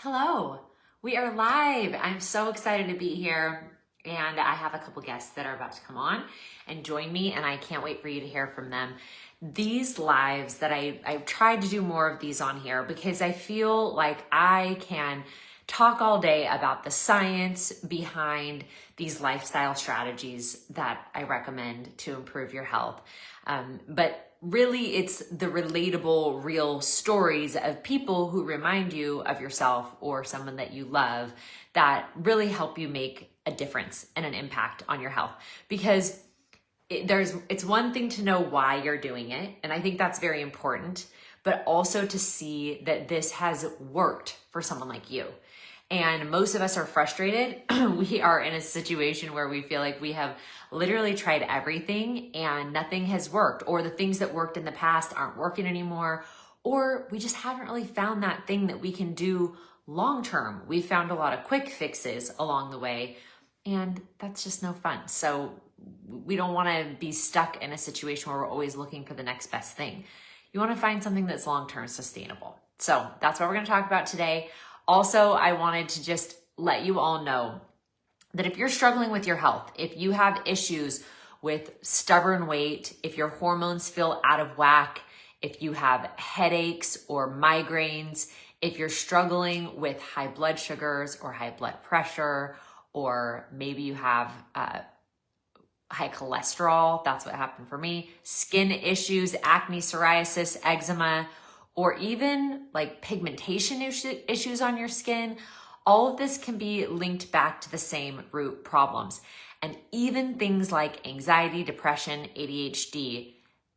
Hello, we are live. I'm so excited to be here, and I have a couple guests that are about to come on and join me, and I can't wait for you to hear from them. These lives that I've tried to do more of these on here because I feel like I can talk all day about the science behind these lifestyle strategies that I recommend to improve your health. But really, it's the relatable, real stories of people who remind you of yourself or someone that you love that really help you make a difference and an impact on your health. Because it's one thing to know why you're doing it, and I think that's very important, but also to see that this has worked for someone like you. And most of us are frustrated. We are in a situation where we feel like we have literally tried everything and nothing has worked, or the things that worked in the past aren't working anymore, or we just haven't really found that thing that we can do long term. We found a lot of quick fixes along the way, and that's just no fun. So we don't want to be stuck in a situation where we're always looking for the next best thing. You want to find something that's long term sustainable. So that's what we're going to talk about today. Also, I wanted to just let you all know that if you're struggling with your health, if you have issues with stubborn weight, if your hormones feel out of whack, if you have headaches or migraines, if you're struggling with high blood sugars or high blood pressure, or maybe you have high cholesterol, that's what happened for me, skin issues, acne, psoriasis, eczema, or even like pigmentation issues on your skin, all of this can be linked back to the same root problems. And even things like anxiety, depression, ADHD,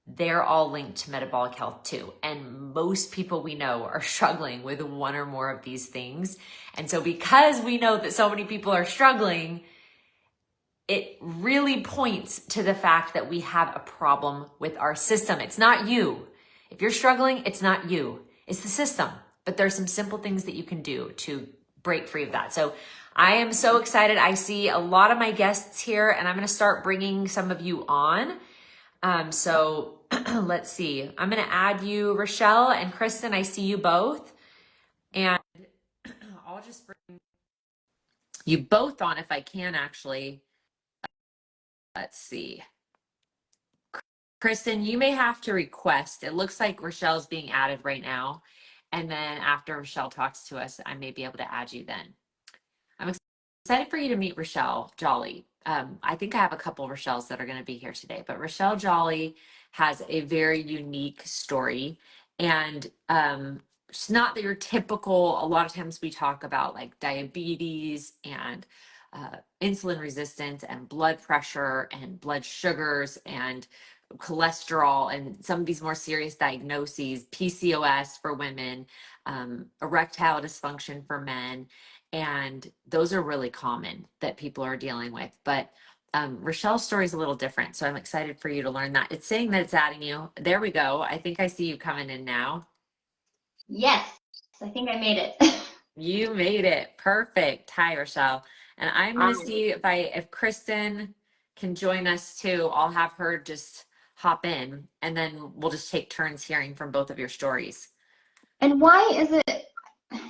they're all linked to metabolic health too. And most people we know are struggling with one or more of these things. And so because we know that so many people are struggling, it really points to the fact that we have a problem with our system. It's not you. If you're struggling, it's not you, it's the system. But there's some simple things that you can do to break free of that. So I am so excited. I see a lot of my guests here, and I'm going to start bringing some of you on. So let's see. I'm going to add you, Rochelle and Kristen. I see you both. And I'll just bring you both on if I can, actually. Let's see. Kristen, you may have to request. It looks like Rochelle's being added right now. And then after Rochelle talks to us, I may be able to add you then. I'm excited for you to meet Rochelle Jolly. I think I have a couple of Rochelles that are going to be here today, but Rochelle Jolly has a very unique story. And it's not that your typical, a lot of times we talk about like diabetes and insulin resistance and blood pressure and blood sugars and cholesterol and some of these more serious diagnoses, PCOS for women, erectile dysfunction for men. And those are really common that people are dealing with. But Rochelle's story is a little different. So I'm excited for you to learn that. It's saying that it's adding you. There we go. I think I see you coming in now. Yes, I think I made it. You made it. Perfect. Hi, Rochelle. And I'm going to see if Kristen can join us too. I'll have her just hop in, and then we'll just take turns hearing from both of your stories. And why is it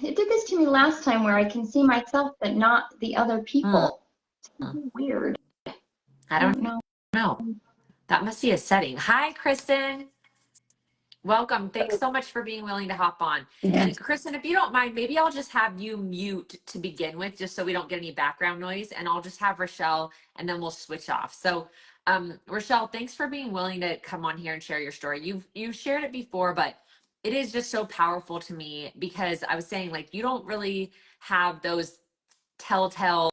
did this to me last time where I can see myself but not the other people? Weird. I don't know. That must be a setting. Hi, Kristen. Welcome. Thanks so much for being willing to hop on. And Kristen, if you don't mind, maybe I'll just have you mute to begin with, just so we don't get any background noise, and I'll just have Rochelle, and then we'll switch off. So Rochelle, thanks for being willing to come on here and share your story. You've shared it before, but it is just so powerful to me because I was saying, like, you don't really have those telltale,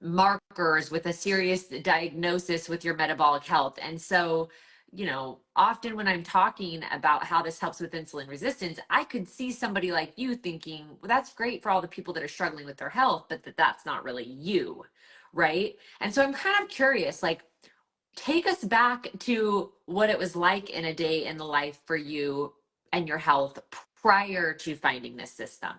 markers with a serious diagnosis with your metabolic health. And so, often when I'm talking about how this helps with insulin resistance, I could see somebody like you thinking, well, that's great for all the people that are struggling with their health, but that's not really you, right? And so I'm kind of curious, like, take us back to what it was like in a day in the life for you and your health prior to finding this system.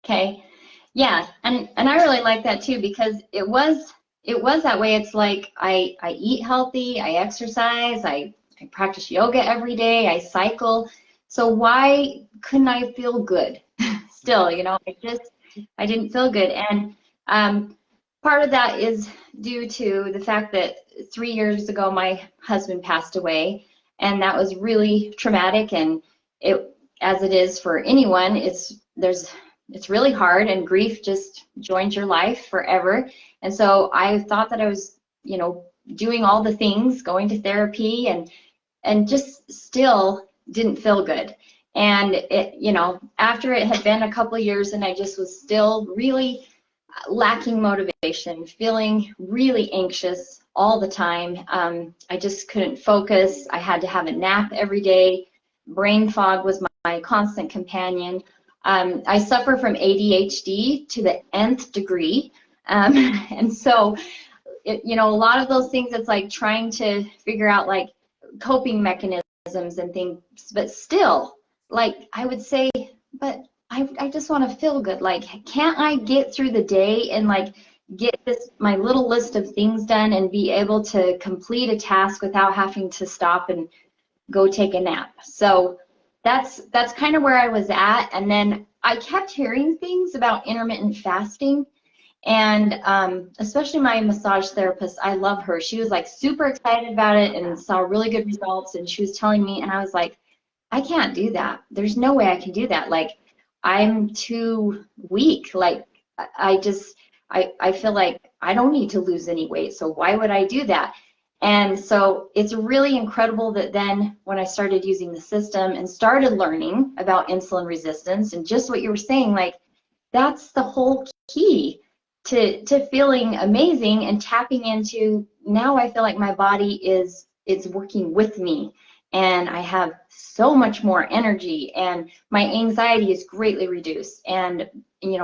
Okay. Yeah, and I really like that too because it was that way. It's like I eat healthy, I exercise, I practice yoga every day, I cycle. So why couldn't I feel good? still, I didn't feel good. And part of that is due to the fact that 3 years ago, my husband passed away, and that was really traumatic. And as it is for anyone, it's really hard, and grief just joins your life forever. And so I thought that I was, doing all the things, going to therapy, and just still didn't feel good. And after it had been a couple of years and I just was still really lacking motivation, feeling really anxious all the time. I just couldn't focus. I had to have a nap every day. Brain fog was my constant companion. I suffer from ADHD to the nth degree. And so, a lot of those things, it's like trying to figure out like coping mechanisms and things, but still, like I would say, but I just want to feel good. Like, can't I get through the day and like get my little list of things done and be able to complete a task without having to stop and go take a nap? So that's kind of where I was at. And then I kept hearing things about intermittent fasting. And especially my massage therapist, I love her. She was like super excited about it and saw really good results. And she was telling me, and I was like, I can't do that. There's no way I can do that. Like, I'm too weak. Like, I feel like I don't need to lose any weight. So why would I do that? And so it's really incredible that then when I started using the system and started learning about insulin resistance and just what you were saying, like, that's the whole key to feeling amazing and tapping into, now I feel like my body is working with me, and I have so much more energy, and my anxiety is greatly reduced, and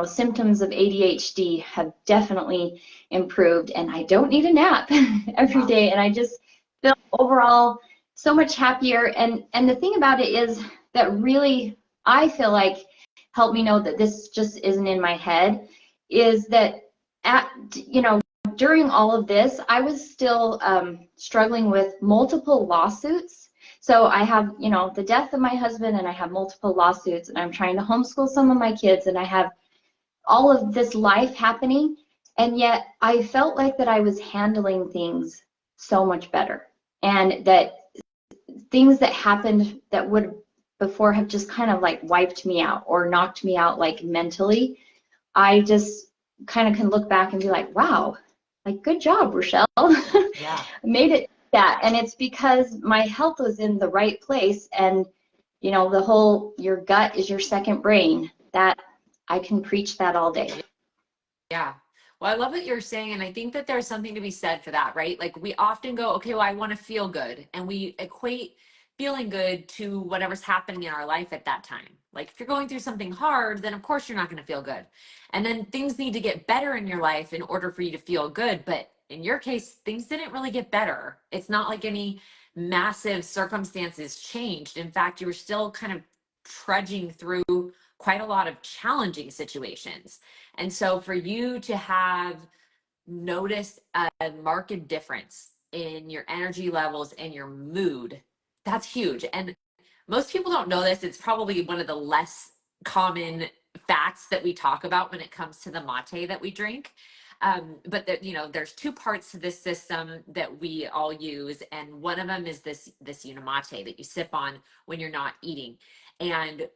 symptoms of ADHD have definitely improved, and I don't need a nap every day, and I just feel overall so much happier. And the thing about it is that really I feel like helped me know that this just isn't in my head is that during all of this, I was still struggling with multiple lawsuits. So I have, the death of my husband, and I have multiple lawsuits, and I'm trying to homeschool some of my kids, and I have all of this life happening, and yet I felt like that I was handling things so much better, and that things that happened that would before have just kind of like wiped me out or knocked me out like mentally, I just kind of can look back and be like, wow, like, good job, Rochelle. Yeah. Made it that. And it's because my health was in the right place. And, the whole, your gut is your second brain, that I can preach that all day. Yeah. Well, I love what you're saying. And I think that there's something to be said for that, right? Like, we often go, okay, well, I want to feel good. And we equate feeling good to whatever's happening in our life at that time. Like, if you're going through something hard, then of course you're not going to feel good. And then things need to get better in your life in order for you to feel good. But in your case, things didn't really get better. It's not like any massive circumstances changed. In fact, you were still kind of trudging through quite a lot of challenging situations. And so for you to have noticed a marked difference in your energy levels and your mood, that's huge. And most people don't know this. It's probably one of the less common facts that we talk about when it comes to the mate that we drink. But there's two parts to this system that we all use, and one of them is this Unimate that you sip on when you're not eating. And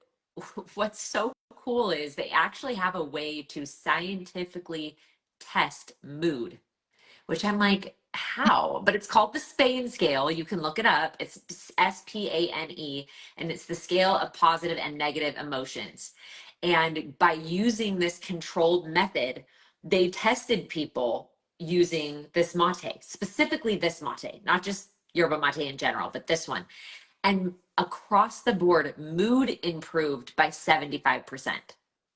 what's so cool is they actually have a way to scientifically test mood, which I'm like, how? But it's called the Spain scale. You can look it up. It's SPANE, and it's the scale of positive and negative emotions. And by using this controlled method, they tested people using this mate, specifically this mate, not just yerba mate in general, but this one. And across the board, mood improved by 75%.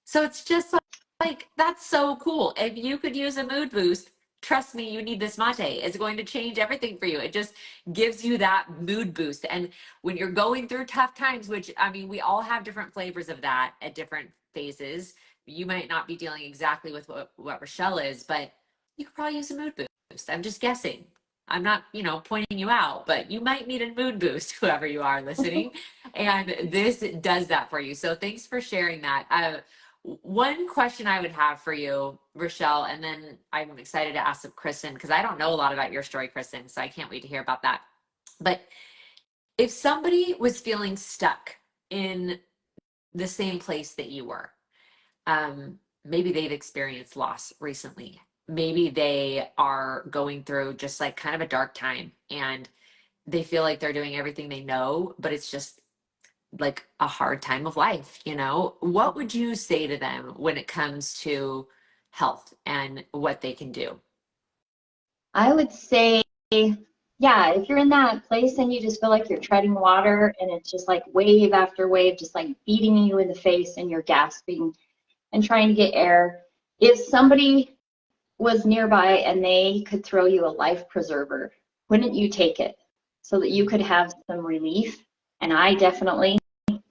So it's just like, that's so cool. If you could use a mood boost, trust me, you need this mate. It's going to change everything for you. It just gives you that mood boost. And when you're going through tough times, which, I mean, we all have different flavors of that at different phases. You might not be dealing exactly with what Rochelle is, but you could probably use a mood boost. I'm just guessing. I'm not, pointing you out, but you might need a mood boost, whoever you are listening. And this does that for you. So thanks for sharing that. One question I would have for you, Rochelle, and then I'm excited to ask of Kristen because I don't know a lot about your story, Kristen, so I can't wait to hear about that. But if somebody was feeling stuck in the same place that you were, maybe they've experienced loss recently. Maybe they are going through just like kind of a dark time and they feel like they're doing everything they know, but it's just like a hard time of life, you know? What would you say to them when it comes to health and what they can do? I would say, yeah, if you're in that place and you just feel like you're treading water and it's just like wave after wave, just like beating you in the face and you're gasping and trying to get air, if somebody was nearby and they could throw you a life preserver, wouldn't you take it so that you could have some relief? And I definitely,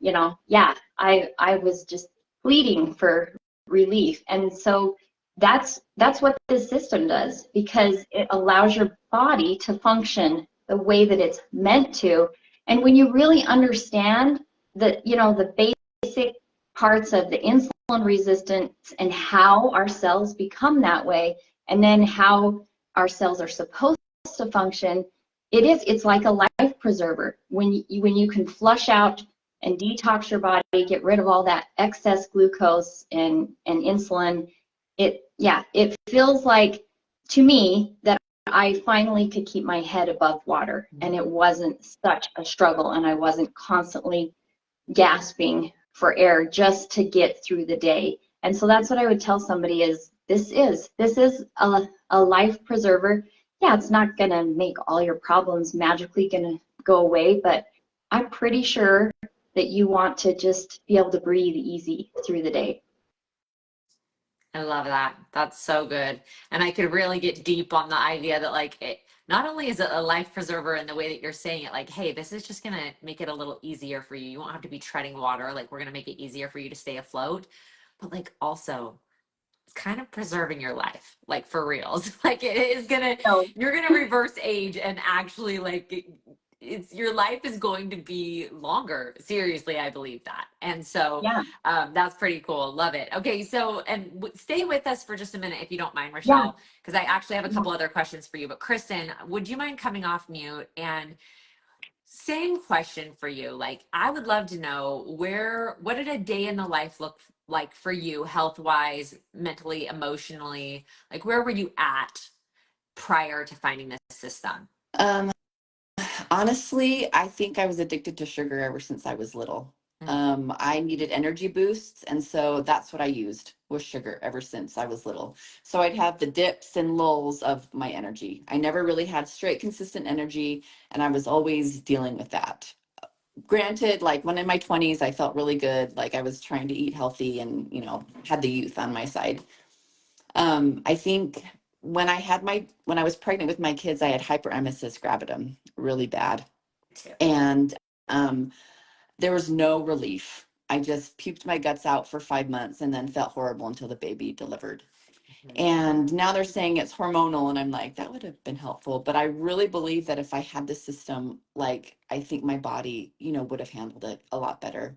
yeah, I was just pleading for relief. And so that's what this system does, because it allows your body to function the way that it's meant to. And when you really understand the basic parts of the insulin resistance and how our cells become that way, and then how our cells are supposed to function, it's like a life preserver. When you can flush out and detox your body, get rid of all that excess glucose and insulin, it feels like, to me, that I finally could keep my head above water and it wasn't such a struggle and I wasn't constantly gasping for air just to get through the day. And so that's what I would tell somebody is this is a life preserver. Yeah, it's not going to make all your problems magically going to go away, but I'm pretty sure that you want to just be able to breathe easy through the day. I love that. That's so good. And I could really get deep on the idea that like it not only is it a life preserver in the way that you're saying it, like, hey, this is just gonna make it a little easier for you. You won't have to be treading water. Like we're gonna make it easier for you to stay afloat. But like also it's kind of preserving your life, like for reals. Like it is gonna, So you're gonna reverse age and actually like it's your life is going to be longer. Seriously, I believe that. And so yeah, that's pretty cool. Love it. Okay, so and stay with us for just a minute if you don't mind, yeah, Rochelle, because I actually have a yeah. couple other questions for you. But Kristen, would you mind coming off mute and same question for you. Like, I would love to know what did a day in the life look like for you, health wise, mentally, emotionally? Like, where were you at prior to finding this system? Um, Honestly, I think I was addicted to sugar ever since I was little. Mm. I needed energy boosts, and so that's what I used was sugar ever since I was little. So I'd have the dips and lulls of my energy. I never really had straight, consistent energy, and I was always dealing with that. Granted, like when in my 20s, I felt really good, like I was trying to eat healthy and, had the youth on my side. I think when I was pregnant with my kids, I had hyperemesis gravidum really bad. Too. And um, there was no relief. I just puked my guts out for 5 months and then felt horrible until the baby delivered. Mhm. And now they're saying it's hormonal, and I'm like, that would have been helpful. But I really believe that if I had the system, like I think my body, would have handled it a lot better.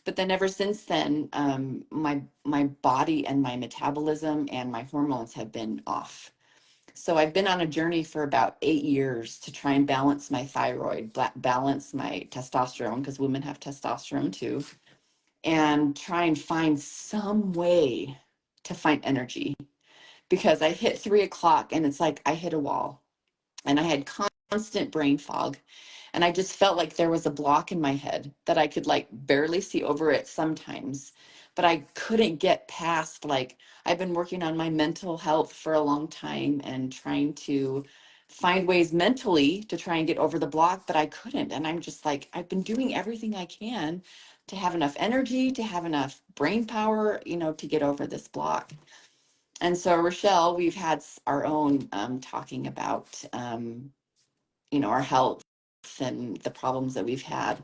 But then ever since then, my body and my metabolism and my hormones have been off. So I've been on a journey for about 8 years to try and balance my thyroid, balance my testosterone, because women have testosterone too, and try and find some way to find energy. Because I hit 3 o'clock and it's like I hit a wall, and I had constant brain fog. And I just felt like there was a block in my head that I could like barely see over it sometimes. But I couldn't get past, like, I've been working on my mental health for a long time and trying to find ways mentally to try and get over the block, but I couldn't. And I'm just like, I've been doing everything I can to have enough energy, to have enough brain power, to get over this block. And so, Rochelle, we've had our own talking about, our health and the problems that we've had.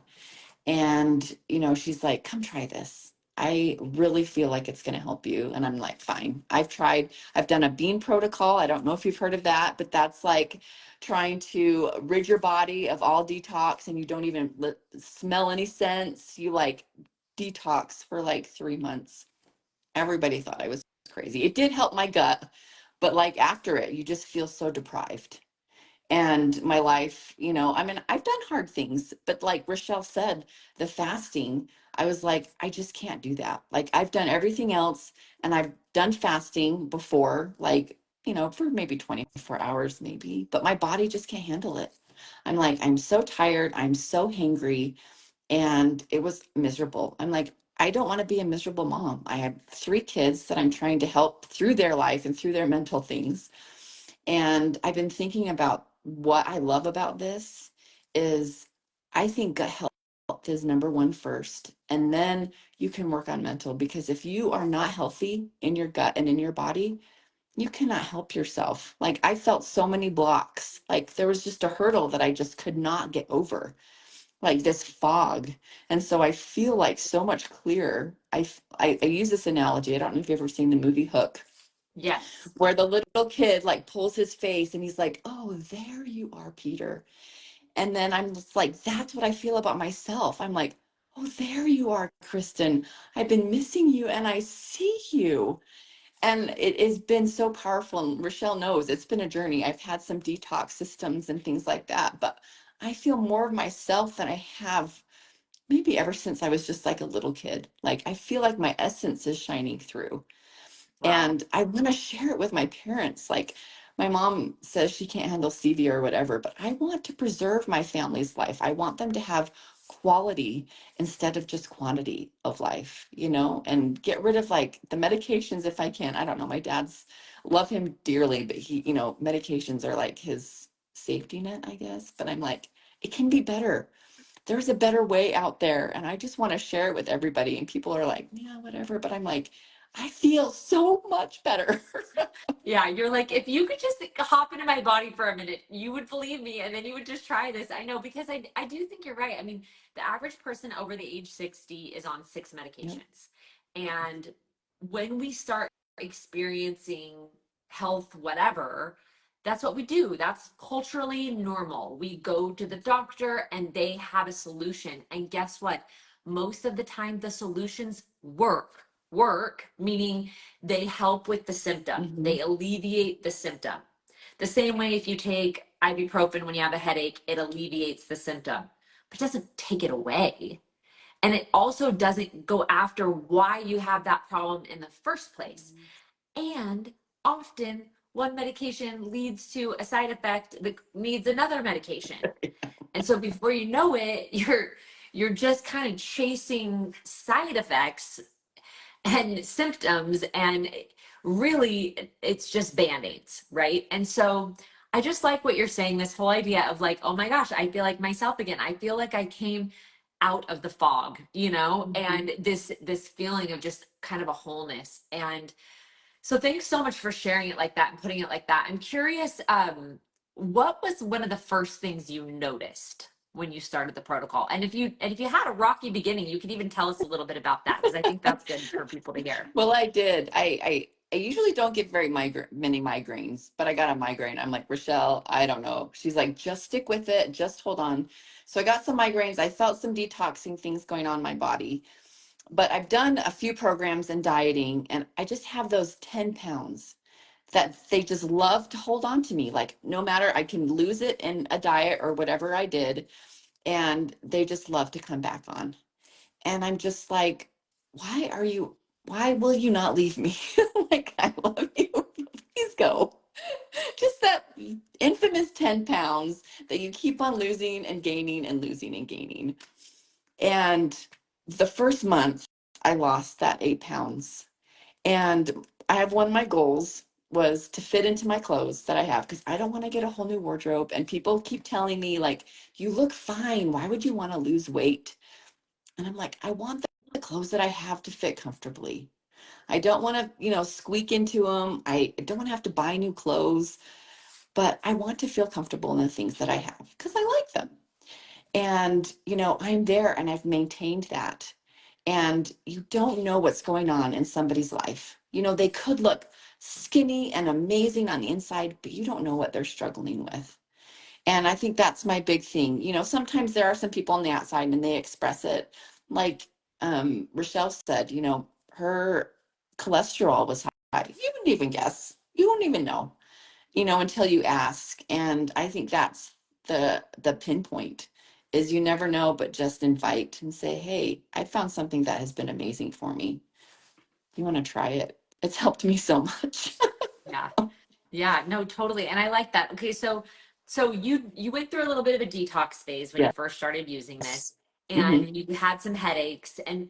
And, she's like, come try this. I really feel like it's going to help you. And I'm like, fine. I've done a bean protocol. I don't know if you've heard of that, but that's like trying to rid your body of all detox, and you don't even smell any scents. You like detox for like 3 months. Everybody thought I was crazy. It did help my gut, but like after it, you just feel so deprived. And my life, I mean, I've done hard things, but like Rochelle said, the fasting, I was like, I just can't do that. Like I've done everything else, and I've done fasting before, like, for maybe 24 hours, maybe, but my body just can't handle it. I'm like, I'm so tired. I'm so hangry. And it was miserable. I'm like, I don't want to be a miserable mom. I have 3 kids that I'm trying to help through their life and through their mental things. And I've been thinking about what I love about this is I think gut health is number one first, and then you can work on mental, because if you are not healthy in your gut and in your body, you cannot help yourself. Like I felt so many blocks. Like there was just a hurdle that I just could not get over, like this fog. And so I feel like so much clearer. I use this analogy. I don't know if you've ever seen the movie Hook, Yes. where the little kid like pulls his face and he's like, oh, there you are, Peter. And then I'm just like, that's what I feel about myself. I'm like, oh, there you are, Kristen. I've been missing you and I see you. And it has been so powerful. And Rochelle knows it's been a journey. I've had some detox systems and things like that, but I feel more of myself than I have maybe ever since I was just like a little kid. Like I feel like my essence is shining through. Wow. And I want to share it with my parents. Like my mom says she can't handle stevia or whatever, but I want to preserve my family's life. I want them to have quality instead of just quantity of life, and get rid of like the medications if I can. I don't know. My dad's love him dearly, but he, medications are like his safety net, I guess. But I'm like, it can be better. There's a better way out there. And I just want to share it with everybody. And people are like, yeah, whatever. But I'm like, I feel so much better. Yeah, you're like, if you could just hop into my body for a minute, you would believe me, and then you would just try this. I know, because I do think you're right. I mean, the average person over the age 60 is on 6 Yep. medications. And when we start experiencing health, whatever, that's what we do. That's culturally normal. We go to the doctor and they have a solution. And guess what? Most of the time, the solutions work. Work, meaning they help with the symptom. Mhm. They alleviate the symptom. The same way if you take ibuprofen when you have a headache, it alleviates the symptom, but it doesn't take it away. And it also doesn't go after why you have that problem in the first place. And often one medication leads to a side effect that needs another medication. And so before you know it, you're just kind of chasing side effects and symptoms, and really it's just band-aids, right? And so I just like what you're saying, this whole idea of like, oh my gosh, I feel like myself again. I feel like I came out of the fog, and this feeling of just kind of a wholeness. And so thanks so much for sharing it like that and putting it like that. I'm curious, what was one of the first things you noticed when you started the protocol? And if you had a rocky beginning, you could even tell us a little bit about that, because I think that's good for people to hear. Well, I did. I usually don't get very many migraines, but I got a migraine. I'm like, Rochelle, I don't know. She's like, just stick with it. Just hold on. So I got some migraines. I felt some detoxing things going on in my body, but I've done a few programs in dieting, and I just have those 10 pounds that they just love to hold on to me. Like no matter, I can lose it in a diet or whatever I did, and they just love to come back on. And I'm just like, why will you not leave me? Like, I love you. Please go. Just that infamous 10 pounds that you keep on losing and gaining and losing and gaining. And the first month, I lost that 8 pounds. And I have one of my goals was to fit into my clothes that I have, because I don't want to get a whole new wardrobe. And people keep telling me, like, you look fine. Why would you want to lose weight? And I'm like, I want the clothes that I have to fit comfortably. I don't want to, squeak into them. I don't want to have to buy new clothes, but I want to feel comfortable in the things that I have because I like them. And, I'm there and I've maintained that. And you don't know what's going on in somebody's life. They could look skinny and amazing on the inside, but you don't know what they're struggling with. And I think that's my big thing. Sometimes there are some people on the outside and they express it. Like Rochelle said, her cholesterol was high. You wouldn't even guess. You won't even know, until you ask. And I think that's the pinpoint is you never know, but just invite and say, hey, I found something that has been amazing for me. You want to try it? It's helped me so much. Yeah. Yeah, no, totally. And I like that. Okay, so you went through a little bit of a detox phase when you first started using this, Yes. Hmm. and you had some headaches, and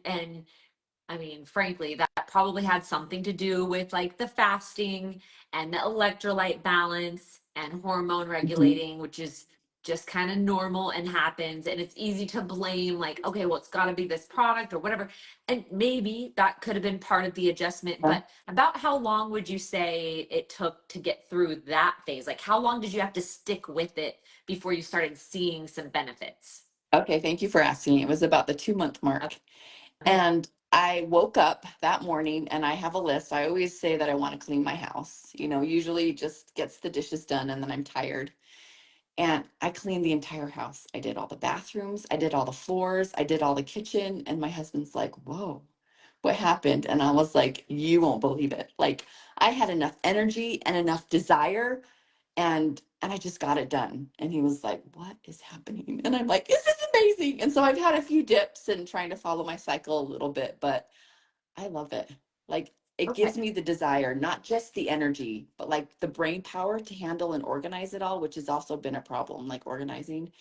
I mean, frankly, that probably had something to do with like the fasting and the electrolyte balance and hormone Hmm. regulating, which is just kind of normal and happens. And it's easy to blame, like, okay, well, it's got to be this product or whatever. And maybe that could have been part of the adjustment. But about how long would you say it took to get through that phase? Like, how long did you have to stick with it before you started seeing some benefits? Okay, thank you for asking. It was about the 2 month mark. Okay. And I woke up that morning and I have a list. I always say that I want to clean my house. Usually just gets the dishes done and then I'm tired. And I cleaned the entire house. I did all the bathrooms, I did all the floors, I did all the kitchen. And my husband's like, whoa, what happened? And I was like, you won't believe it. Like I had enough energy and enough desire and I just got it done. And he was like, what is happening? And I'm like, this is amazing. And so I've had a few dips and trying to follow my cycle a little bit, but I love it. Like it Okay. gives me the desire, not just the energy, but like the brain power to handle and organize it all, which has also been a problem, like organizing.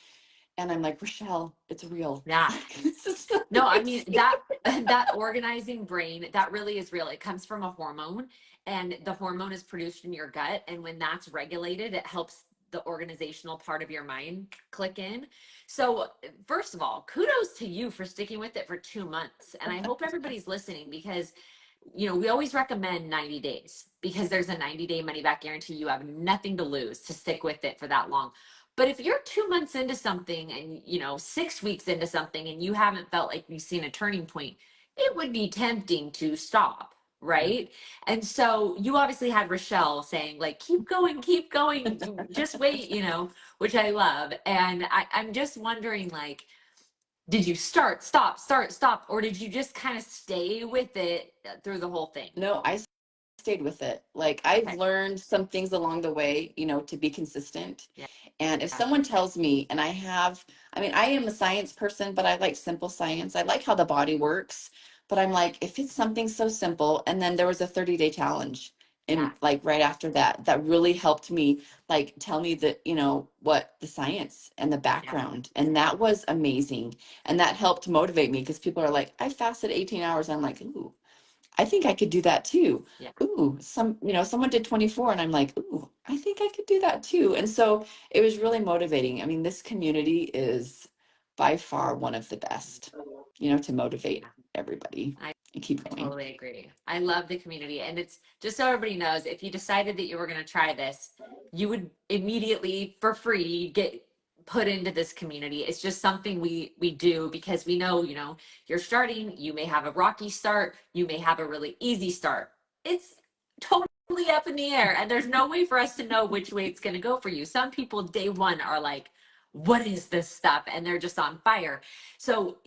And I'm like, Rochelle, it's real. Yeah. Like, this is so No, I mean amazing. that organizing brain, that really is real. It comes from a hormone, and the hormone is produced in your gut, and when that's regulated, it helps the organizational part of your mind click in. So, first of all, kudos to you for sticking with it for 2 months. And I hope everybody's listening because we always recommend 90 days because there's a 90-day money back guarantee. You have nothing to lose to stick with it for that long. But if you're 2 months into something and 6 weeks into something and you haven't felt like you've seen a turning point, it would be tempting to stop, right? And so you obviously had Rochelle saying like, keep going, just wait, which I love. And I'm just wondering, like, did you start, stop, or did you just kind of stay with it through the whole thing? No, I stayed with it. Like I've Okay. learned some things along the way, to be consistent. Yeah. And if someone tells me, and I am a science person, but I like simple science. I like how the body works. But I'm like, if it's something so simple, and then there was a 30-day challenge. Yeah. And like right after that, that really helped me like tell me that, what the science and the Yeah. background. And that was amazing. And that helped motivate me because people are like, I fasted 18 hours. I'm like, ooh, I think I could do that too. Yeah. Ooh, someone did 24 and I'm like, ooh, I think I could do that too. And so it was really motivating. I mean, this community is by far one of the best, to motivate everybody I and keep I going. totally agree. I love the community. And it's just so everybody knows, if you decided that you were going to try this, you would immediately for free get put into this community. It's just something we do because we know, you're starting, you may have a rocky start, you may have a really easy start. It's totally up in the air and there's no way for us to know which way it's going to go for you. Some people day one are like, what is this stuff? And they're just on fire. So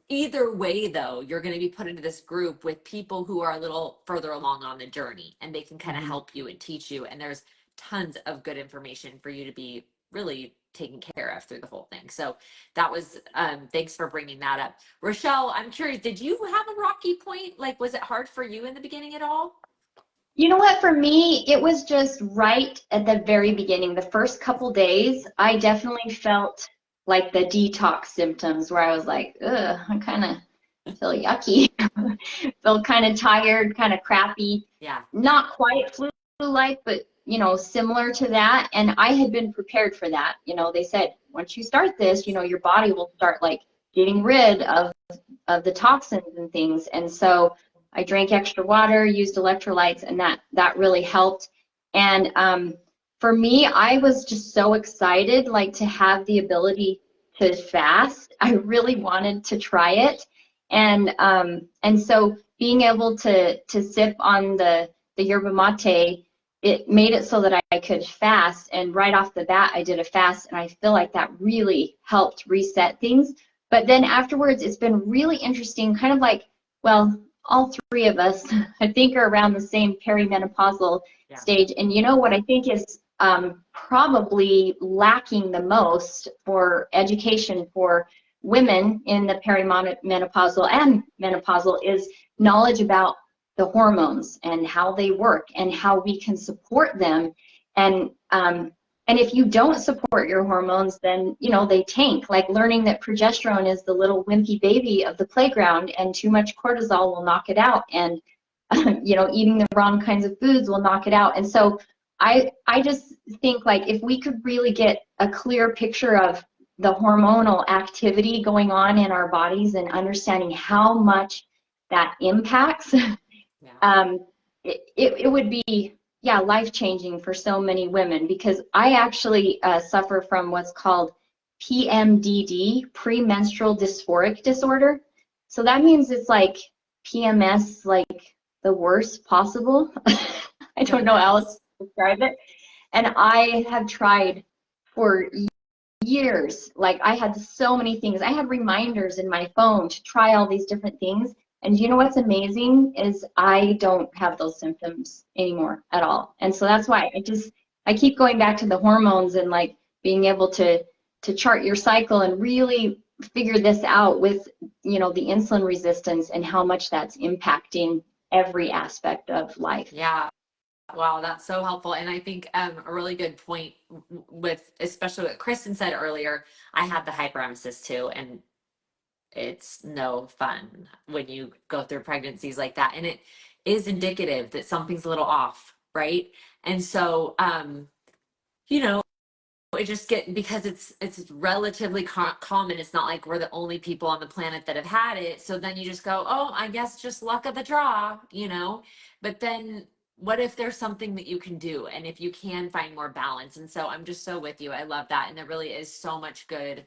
either way, though, you're going to be put into this group with people who are a little further along on the journey and they can kind of Mhm. help you and teach you. And there's tons of good information for you to be really taken care of through the whole thing. So that was, thanks for bringing that up. Rochelle, I'm curious, did you have a rocky point? Like, was it hard for you in the beginning at all? You know what, for me, it was just right at the very beginning. The first couple days, I definitely felt like the detox symptoms where I was like, ugh, I kind of feel yucky, feel kind of tired, kind of crappy. Yeah. Not quite flu-like, but similar to that. And I had been prepared for that. They said once you start this, your body will start like getting rid of the toxins and things. And so I drank extra water, used electrolytes, and that really helped. And for me, I was just so excited, like to have the ability to fast. I really wanted to try it, and so being able to sip on the yerba mate, it made it so that I could fast. And right off the bat, I did a fast, and I feel like that really helped reset things. But then afterwards, it's been really interesting, kind of like, well, all three of us, I think, are around the same perimenopausal Yeah. stage. And you know what I think is probably lacking the most for education for women in the perimenopausal and menopausal is knowledge about the hormones and how they work and how we can support them. And if you don't support your hormones, then, you know, they tank. Like learning that progesterone is the little wimpy baby of the playground and too much cortisol will knock it out. And, you know, eating the wrong kinds of foods will knock it out. And so I just think, like, if we could really get a clear picture of the hormonal activity going on in our bodies and understanding how much that impacts, Yeah. it would be, yeah, life-changing for so many women, because I actually suffer from what's called PMDD, premenstrual dysphoric disorder. So that means it's like PMS, like the worst possible. I don't know how else to describe it. And I have tried for years. Like, I had so many things. I had reminders in my phone to try all these different things. And you know what's amazing is I don't have those symptoms anymore at all. And so that's why I keep going back to the hormones and like being able to chart your cycle and really figure this out with, you know, the insulin resistance and how much that's impacting every aspect of life. Yeah. Wow, that's so helpful. And I think a really good point with, especially what Kristen said earlier, I have the hyperemesis too, and it's no fun when you go through pregnancies like that. And it is indicative that something's a little off, right? And so, you know, it just because it's relatively common. It's not like we're the only people on the planet that have had it. So then you just go, oh, I guess just luck of the draw, you know. But then what if there's something that you can do, and if you can find more balance? And so I'm just so with you. I love that, and there really is so much good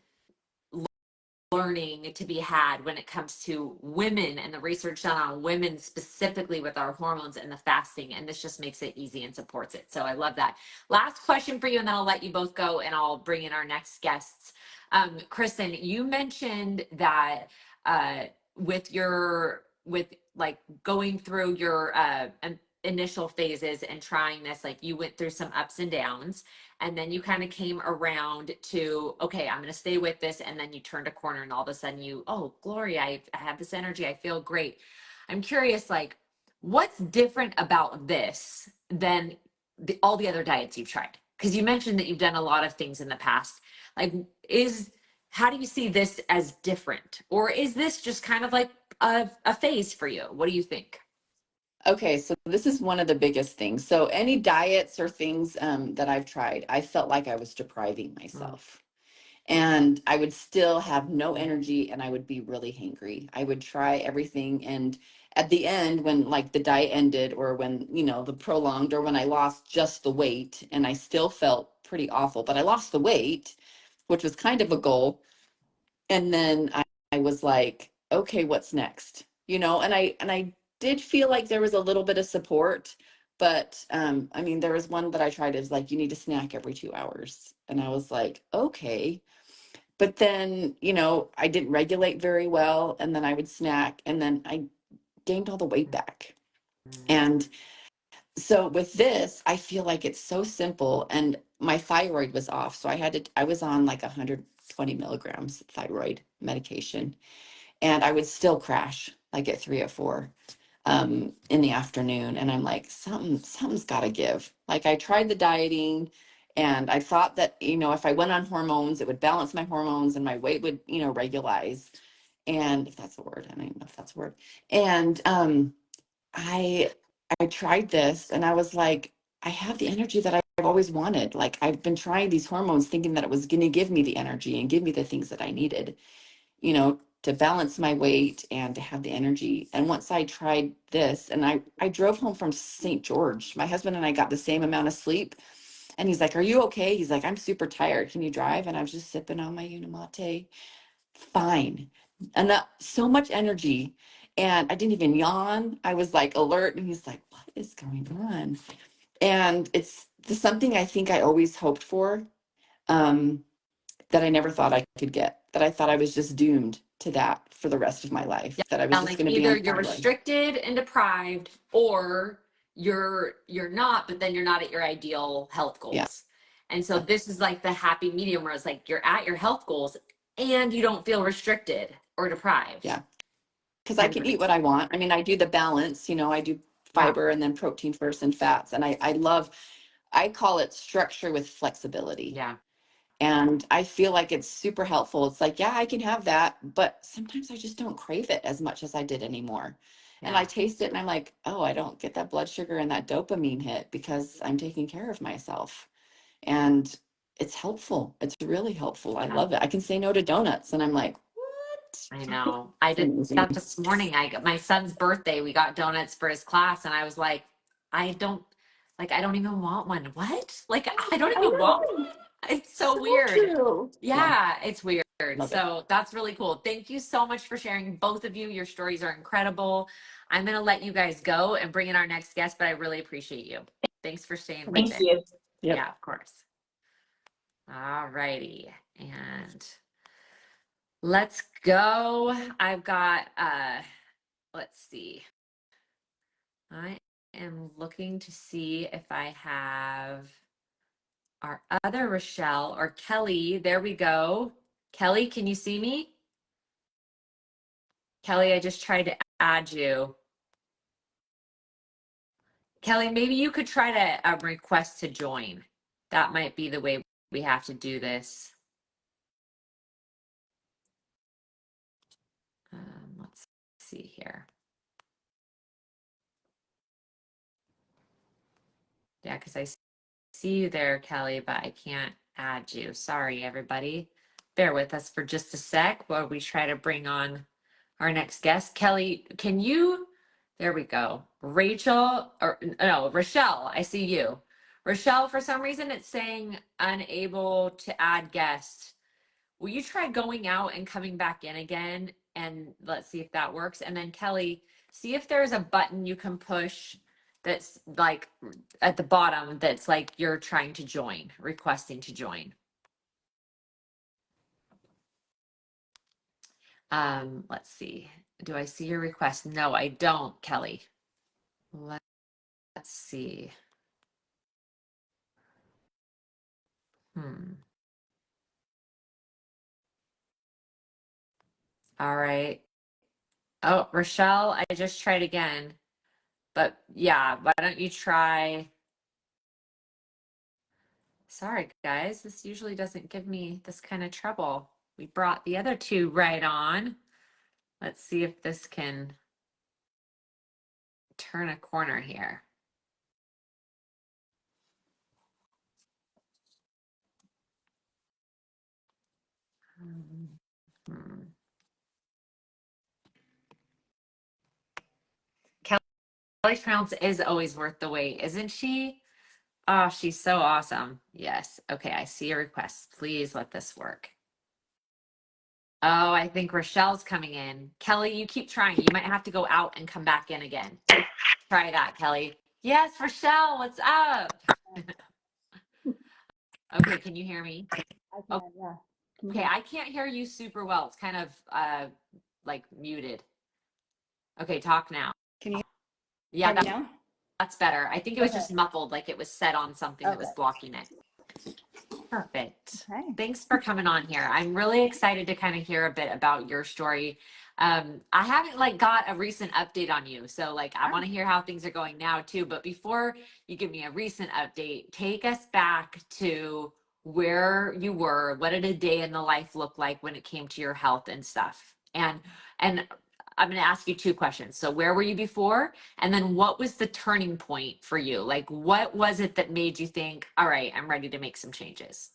learning to be had when it comes to women and the research done on women specifically with our hormones and the fasting, and this just makes it easy and supports it. So I love that. Last question for you, and then I'll let you both go and I'll bring in our next guests. Kristen, you mentioned that with like going through your initial phases and trying this, like you went through some ups and downs, and then you kind of came around to, okay, I'm going to stay with this. And then you turned a corner and all of a sudden oh, Gloria, I have this energy. I feel great. I'm curious, like, what's different about this than all the other diets you've tried? Because you mentioned that you've done a lot of things in the past. Like, how do you see this as different? Or is this just kind of like a phase for you? What do you think? Okay, so this is one of the biggest things. So any diets or things that I've tried, I felt like I was depriving myself. And I would still have no energy and I would be really hangry. I would try everything. And at the end, when like the diet ended, or when, you know, the prolonged, or when I lost just the weight, and I still felt pretty awful, but I lost the weight, which was kind of a goal. And then I was like, okay, what's next? You know, and I did feel like there was a little bit of support, but I mean, there was one that I tried, is like, you need to snack every 2 hours. And I was like, okay. But then, you know, I didn't regulate very well, and then I would snack, and then I gained all the weight back. And so with this, I feel like it's so simple, and my thyroid was off. So I was on like 120 milligrams thyroid medication, and I would still crash like at 3 or 4 in the afternoon. And I'm like, something's got to give. Like, I tried the dieting, and I thought that, you know, if I went on hormones, it would balance my hormones and my weight would, you know, regularize. And if that's a word, I don't even know if that's a word. And I I tried this, and I was like, I have the energy that I've always wanted. Like, I've been trying these hormones thinking that it was going to give me the energy and give me the things that I needed, you know, to balance my weight and to have the energy. And once I tried this, and I drove home from St. George, my husband and I got the same amount of sleep. And he's like, "Are you okay?" He's like, "I'm super tired. Can you drive?" And I was just sipping on my Unimate. Fine. And so much energy. And I didn't even yawn. I was like alert. And he's like, "What is going on?" And it's something I think I always hoped for, that I never thought I could get, that I thought I was just doomed to that for the rest of my life, that I was Yeah, just like going to be either on you're thyroid. restricted and deprived, or you're not, but then you're not at your ideal health goals. Yeah. And so this is like the happy medium where it's like you're at your health goals and you don't feel restricted or deprived. Yeah. Because I can eat what I want. I mean, I do the balance, you know, I do fiber and then protein first and fats. And I call it structure with flexibility. Yeah. And I feel like it's super helpful. It's like, yeah, I can have that, but sometimes I just don't crave it as much as I did anymore. And I taste it and I'm like, oh, I don't get that blood sugar and that dopamine hit because I'm taking care of myself. And it's helpful. It's really helpful. I love it. I can say no to donuts and I'm like, what? I know. I did that this morning. I got my son's birthday. We got donuts for his class, and I was like, I don't even want one. What? Like, I don't even want one. It's so weird. True. Yeah, it's weird. Love it. So that's really cool. Thank you so much for sharing, both of you. Your stories are incredible. I'm going to let you guys go and bring in our next guest, but I really appreciate you. Thanks for staying with Thank it. you. Yep. Yeah, of course. All righty. And let's go. I've got, let's see. I am looking to see if I have our other Rochelle or Kelly. There we go. Kelly, can you see me? Kelly, I just tried to add you. Kelly, maybe you could try to request to join. That might be the way we have to do this. Let's see here. Yeah, because I see you there, Kelly, but I can't add you. Sorry, everybody. Bear with us for just a sec while we try to bring on our next guest. Kelly, can you? There we go. Rachel, or no, Rochelle, I see you. Rochelle, for some reason it's saying unable to add guest. Will you try going out and coming back in again? And let's see if that works. And then Kelly, see if there's a button you can push that's like at the bottom that's like you're trying to join, requesting to join. Let's see. Do I see your request? No, I don't, Kelly. Let's see. All right. Oh, Rochelle, I just tried again. But yeah, why don't you try? Sorry, guys. This usually doesn't give me this kind of trouble. We brought the other two right on. Let's see if this can turn a corner here. Kelly Trounce is always worth the wait, isn't she? Oh, she's so awesome. Yes. Okay, I see a request. Please let this work. Oh, I think Rochelle's coming in. Kelly, you keep trying. You might have to go out and come back in again. Try that, Kelly. Yes, Rochelle, what's up? Okay, can you hear me? I can, yeah. Can you Okay, hear me? I can't hear you super well. It's kind of like muted. Okay, talk now. Can you Yeah, hear me now? that's better. I think it was Okay. just muffled, like it was set on something that was Okay. blocking it. Perfect. Okay. Thanks for coming on here. I'm really excited to kind of hear a bit about your story. I haven't like got a recent update on you. So like I want to hear how things are going now too. But before you give me a recent update, take us back to where you were. What did a day in the life look like when it came to your health and stuff? And I'm going to ask you two questions. So where were you before? And then what was the turning point for you? Like, what was it that made you think, all right, I'm ready to make some changes?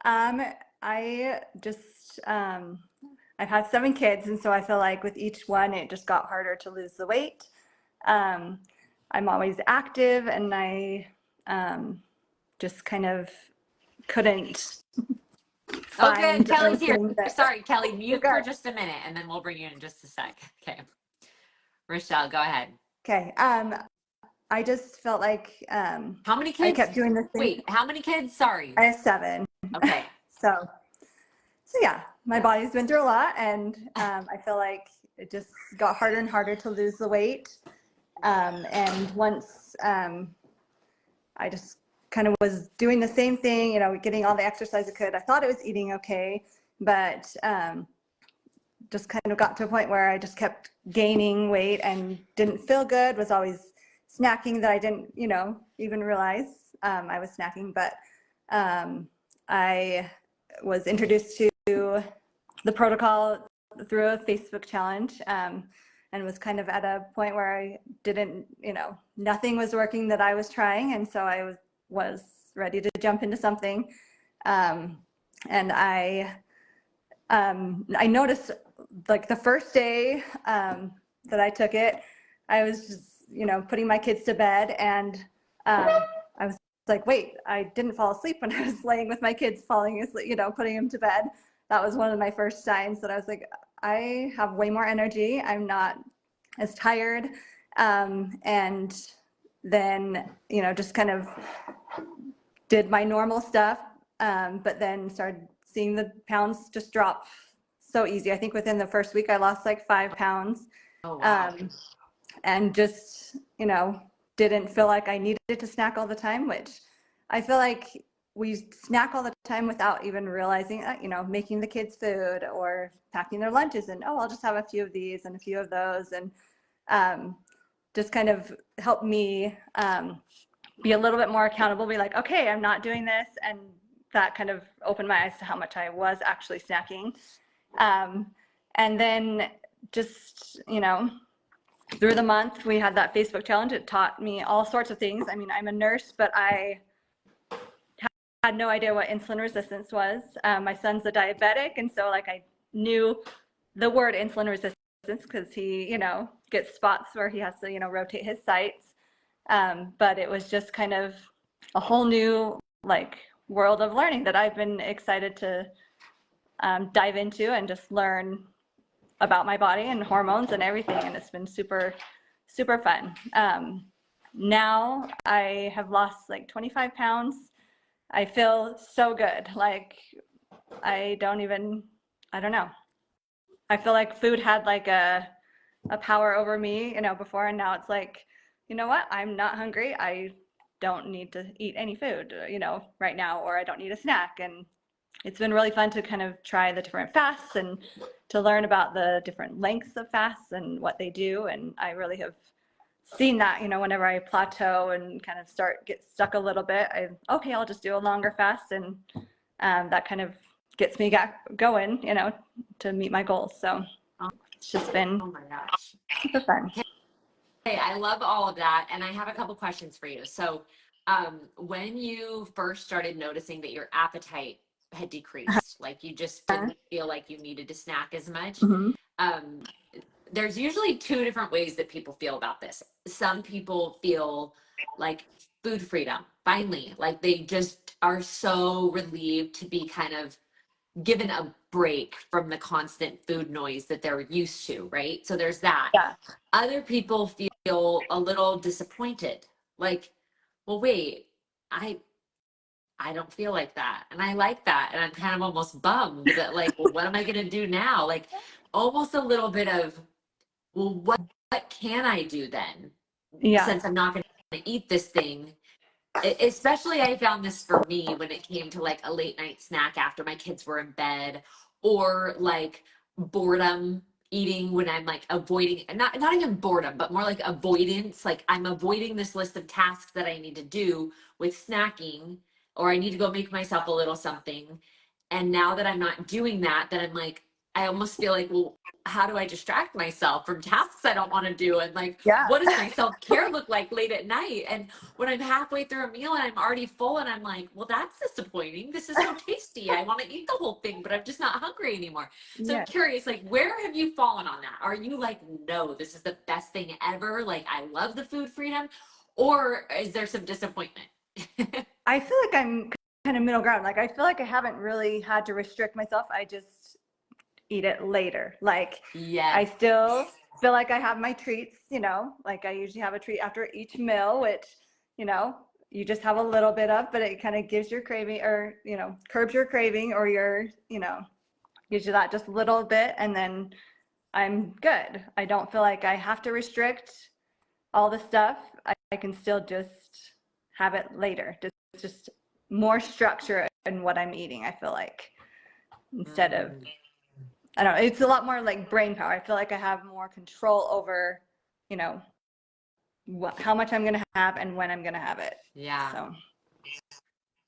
I just I've had 7 kids, and so I feel like with each one it just got harder to lose the weight. I'm always active, and I just kind of couldn't Oh, good. find Kelly's a here. thing that Sorry, Kelly, mute Okay. for just a minute and then we'll bring you in just a sec. Okay. Rochelle, go ahead. Okay. I just felt like How many I kids? kept doing the same. Wait, how many kids? Sorry. I have 7. Okay. So yeah, my body's been through a lot, and I feel like it just got harder and harder to lose the weight. And once I just kind of was doing the same thing, you know, getting all the exercise I could. I thought I was eating okay, but just kind of got to a point where I just kept gaining weight and didn't feel good, was always snacking that I didn't, you know, even realize I was snacking. But I was introduced to the protocol through a Facebook challenge, and was kind of at a point where I didn't, you know, nothing was working that I was trying. And so I was ready to jump into something. And I noticed, like, the first day that I took it, I was just, you know, putting my kids to bed, and I was like, wait, I didn't fall asleep when I was laying with my kids, falling asleep, you know, putting them to bed. That was one of my first signs that I was like, I have way more energy. I'm not as tired. And then, you know, just kind of did my normal stuff, but then started seeing the pounds just drop so easy. I think within the first week I lost like 5 pounds. Oh, wow. And just, you know, didn't feel like I needed to snack all the time, which I feel like we snack all the time without even realizing that, you know, making the kids food or packing their lunches, and, oh, I'll just have a few of these and a few of those. And just kind of helped me be a little bit more accountable, be like, okay, I'm not doing this. And that kind of opened my eyes to how much I was actually snacking. And then just, you know, through the month, we had that Facebook challenge. It taught me all sorts of things. I mean, I'm a nurse, but I had no idea what insulin resistance was. My son's a diabetic, and so, like, I knew the word insulin resistance because he, you know, gets spots where he has to, you know, rotate his sites. But it was just kind of a whole new, like, world of learning that I've been excited to dive into and just learn about my body and hormones and everything. And it's been super, super fun. Now I have lost like 25 pounds. I feel so good. Like, I don't know. I feel like food had like a power over me, you know, before, and now it's like, you know what? I'm not hungry. I don't need to eat any food, you know, right now, or I don't need a snack. And it's been really fun to kind of try the different fasts and to learn about the different lengths of fasts and what they do. And I really have seen that, you know, whenever I plateau and kind of get stuck a little bit, okay, I'll just do a longer fast. And that kind of gets me going, you know, to meet my goals. So it's just been Oh my gosh. super fun. Hey, I love all of that. And I have a couple questions for you. So, when you first started noticing that your appetite had decreased, like you just didn't feel like you needed to snack as much, Mm-hmm. there's usually two different ways that people feel about this. Some people feel like food freedom, finally, like they just are so relieved to be kind of given a break from the constant food noise that they're used to, right? So there's that. Yeah. Other people feel a little disappointed, like, well, wait, I don't feel like that, and I like that, and I'm kind of almost bummed that, like, well, what am I gonna do now? Like, almost a little bit of, well, what can I do then, Yeah. since I'm not gonna eat this thing? Especially, I found this for me when it came to like a late night snack after my kids were in bed, or like boredom eating when I'm like avoiding, not even boredom, but more like avoidance. Like, I'm avoiding this list of tasks that I need to do with snacking, or I need to go make myself a little something. And now that I'm not doing that, then I'm like, I almost feel like, well, how do I distract myself from tasks I don't want to do? And like, Yeah. what does my self-care look like late at night? And when I'm halfway through a meal and I'm already full, and I'm like, well, that's disappointing. This is so tasty. I want to eat the whole thing, but I'm just not hungry anymore. So Yeah. I'm curious, like, where have you fallen on that? Are you like, no, this is the best thing ever? Like, I love the food freedom. Or is there some disappointment? I feel like I'm kind of middle ground. Like, I feel like I haven't really had to restrict myself. I just eat it later. Like, Yeah. I still feel like I have my treats, you know, like I usually have a treat after each meal, which, you know, you just have a little bit of, but it kind of gives your craving, or, you know, curbs your craving or your, you know, gives you that just a little bit, and then I'm good. I don't feel like I have to restrict all the stuff. I can still just have it later. Just more structure in what I'm eating, I feel like, instead of, I don't know, it's a lot more like brain power. I feel like I have more control over, you know, how much I'm going to have and when I'm going to have it. Yeah. So.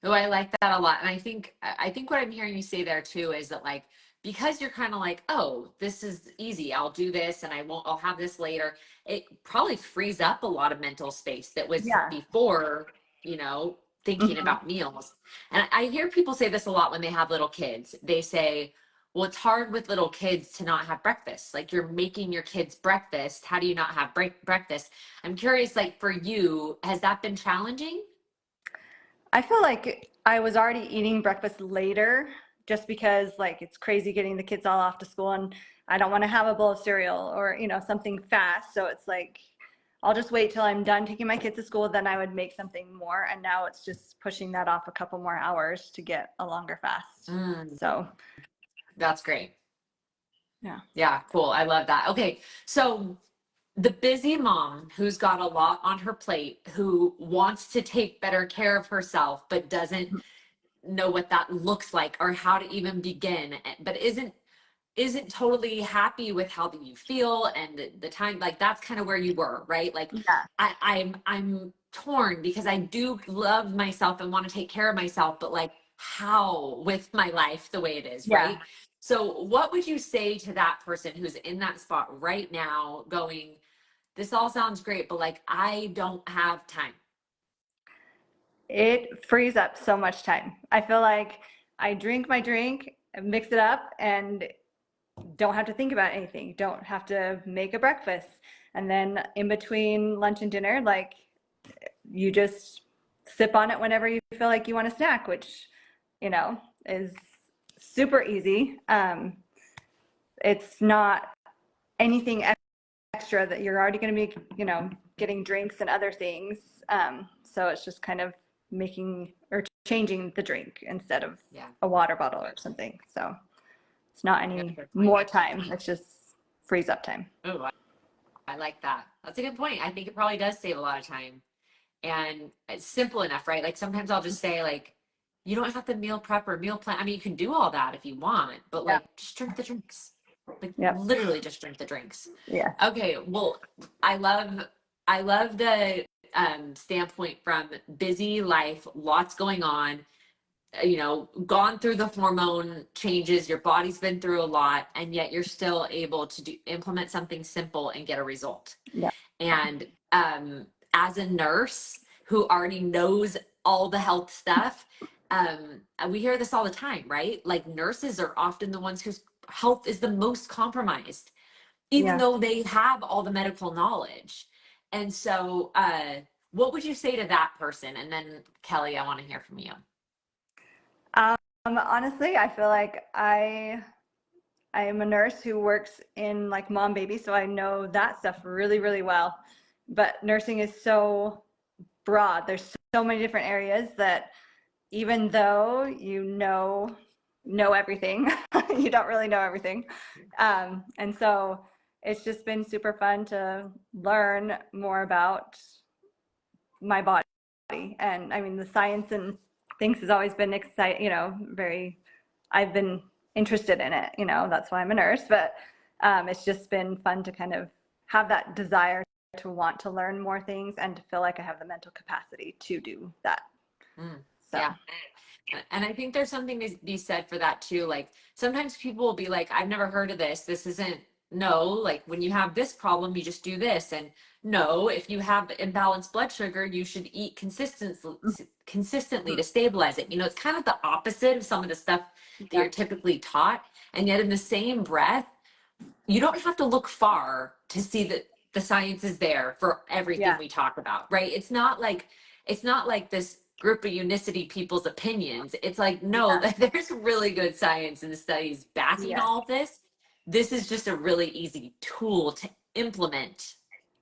Oh, I like that a lot. And I think what I'm hearing you say there too is that like, because you're kind of like, oh, this is easy. I'll do this and I'll have this later. It probably frees up a lot of mental space that was Yeah. before, thinking about meals. And I hear people say this a lot when they have little kids. They say, well, it's hard with little kids to not have breakfast. Like you're making your kids breakfast. How do you not have breakfast? I'm curious, like for you, has that been challenging? I feel like I was already eating breakfast later just because like it's crazy getting the kids all off to school and I don't want to have a bowl of cereal or, something fast. So it's like, I'll just wait till I'm done taking my kids to school. Then I would make something more. And now it's just pushing that off a couple more hours to get a longer fast. So That's great. Yeah. Yeah, cool. I love that. Okay. So the busy mom who's got a lot on her plate, who wants to take better care of herself, but doesn't know what that looks like or how to even begin, but isn't totally happy with how you feel and the time, like that's kind of where you were, right? Like Yeah. I'm torn because I do love myself and want to take care of myself, but like how with my life the way it is, Yeah. right? So what would you say to that person who's in that spot right now going, this all sounds great, but like I don't have time? It frees up so much time. I feel like I drink my drink, mix it up, and don't have to think about anything. Don't have to make a breakfast. And then in between lunch and dinner, like you just sip on it whenever you feel like you want a snack, which, is super easy. It's not anything extra that you're already going to be, getting drinks and other things. So it's just kind of making or changing the drink instead of a water bottle or something. So it's not any more time. It's just frees up time. Oh, I like that. That's a good point. I think it probably does save a lot of time. And it's simple enough, right? Like sometimes I'll just say like, you don't have to meal prep or meal plan. I mean, you can do all that if you want, but like just drink the drinks. Like literally just drink the drinks. Yeah. Okay. Well, I love the standpoint from busy life, lots going on, gone through the hormone changes, your body's been through a lot, and yet you're still able to implement something simple and get a result. Yeah. And as a nurse who already knows all the health stuff, we hear this all the time, right? Like nurses are often the ones whose health is the most compromised, even though they have all the medical knowledge. And so what would you say to that person? And then Kelly, I want to hear from you. Honestly, I feel like I am a nurse who works in like mom baby, so I know that stuff really, really well. But nursing is so broad. There's so many different areas that even though you know everything, you don't really know everything. And so it's just been super fun to learn more about my body. And I mean, the science and things has always been exciting, I've been interested in it, that's why I'm a nurse, but it's just been fun to kind of have that desire to want to learn more things and to feel like I have the mental capacity to do that. Yeah. And I think there's something to be said for that too. Like sometimes people will be like, I've never heard of this. This isn't, no, like when you have this problem, you just do this. And no, if you have imbalanced blood sugar, you should eat consistently to stabilize it. It's kind of the opposite of some of the stuff that you're typically taught. And yet in the same breath, you don't have to look far to see that the science is there for everything we talk about, right? It's not like this group of unicity people's opinions. It's like, no, there's really good science and studies backing all of this. This is just a really easy tool to implement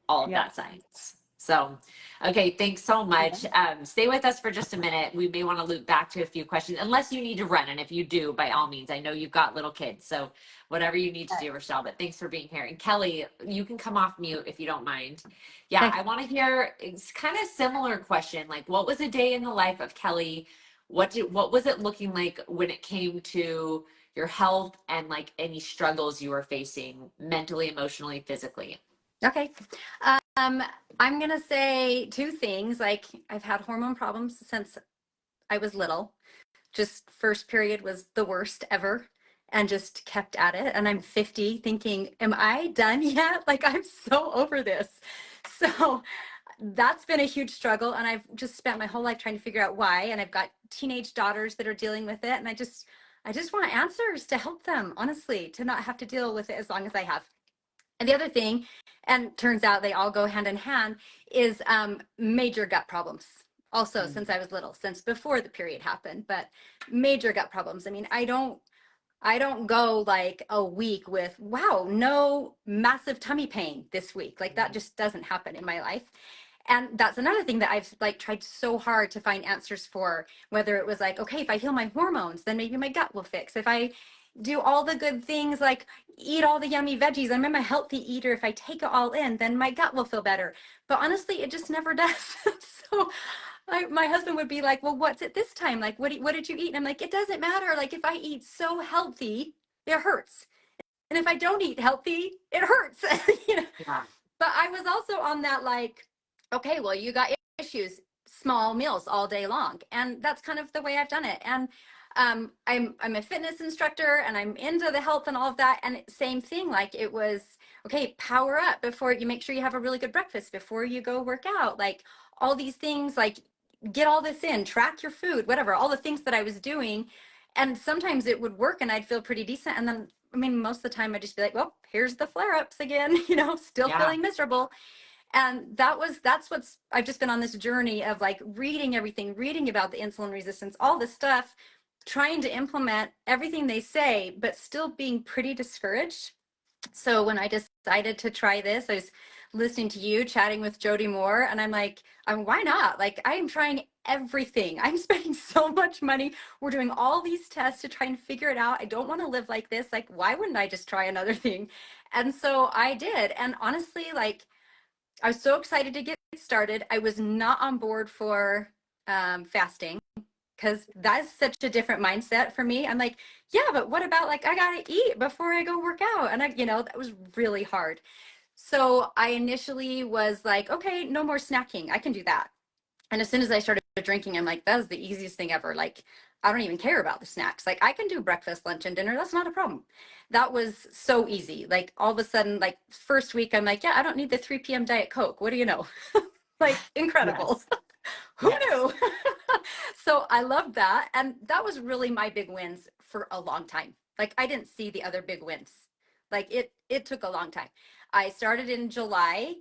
all of that science. So, okay, thanks so much. Stay with us for just a minute. We may want to loop back to a few questions, unless you need to run. And if you do, by all means, I know you've got little kids. So, whatever you need to do, Rochelle, but thanks for being here. And Kelly, you can come off mute if you don't mind. Yeah, Okay. I want to hear, it's kind of similar question. Like, what was a day in the life of Kelly? What was it looking like when it came to your health and like any struggles you were facing mentally, emotionally, physically? Okay. I'm gonna say two things. Like, I've had hormone problems since I was little. Just first period was the worst ever and just kept at it. And I'm 50 thinking, am I done yet? Like, I'm so over this. So that's been a huge struggle. And I've just spent my whole life trying to figure out why. And I've got teenage daughters that are dealing with it. And I just want answers to help them, honestly, to not have to deal with it as long as I have. And the other thing, and turns out they all go hand in hand, is major gut problems. Also, since I was little, since before the period happened, but major gut problems. I mean, I don't go like a week with, wow, no massive tummy pain this week. Like, that just doesn't happen in my life. And that's another thing that I've like tried so hard to find answers for, whether it was like, okay, if I heal my hormones, then maybe my gut will fix. If I do all the good things, like eat all the yummy veggies, I'm a healthy eater. If I take it all in, then my gut will feel better. But honestly, it just never does. So my husband would be like, well, what's it this time? Like, what did you eat? And I'm like, it doesn't matter. Like, if I eat so healthy, it hurts. And if I don't eat healthy, it hurts. You know? Yeah. But I was also on that, like, okay, well, you got issues, small meals all day long. And that's kind of the way I've done it. And I'm a fitness instructor and I'm into the health and all of that. And same thing, like, it was, okay, power up before you, make sure you have a really good breakfast before you go work out. Like, all these things, like, get all this in, track your food, whatever, all the things that I was doing. And sometimes it would work and I'd feel pretty decent. And then, I mean, most of the time I'd just be like, well, here's the flare ups again, you know, still Yeah. feeling miserable. And that's what's, I've just been on this journey of like reading everything, reading about the insulin resistance, all this stuff, trying to implement everything they say, but still being pretty discouraged. So when I decided to try this, I was listening to you chatting with Jody Moore, and I'm like, why not? Like, I am trying everything. I'm spending so much money. We're doing all these tests to try and figure it out. I don't want to live like this. Like, why wouldn't I just try another thing? And so I did. And honestly, like, I was so excited to get started. I was not on board for fasting, because that's such a different mindset for me. I'm like, yeah, but what about, like, I gotta eat before I go work out? And that was really hard. So I initially was like, okay, no more snacking. I can do that. And as soon as I started drinking, I'm like, that is the easiest thing ever. Like, I don't even care about the snacks. Like, I can do breakfast, lunch, and dinner. That's not a problem. That was so easy. Like, all of a sudden, like, first week, I'm like, yeah, I don't need the 3 p.m. Diet Coke. What do you know? Like, incredible. Yes. Who Yes. knew? So I loved that. And that was really my big wins for a long time. Like, I didn't see the other big wins. Like, it took a long time. I started in July.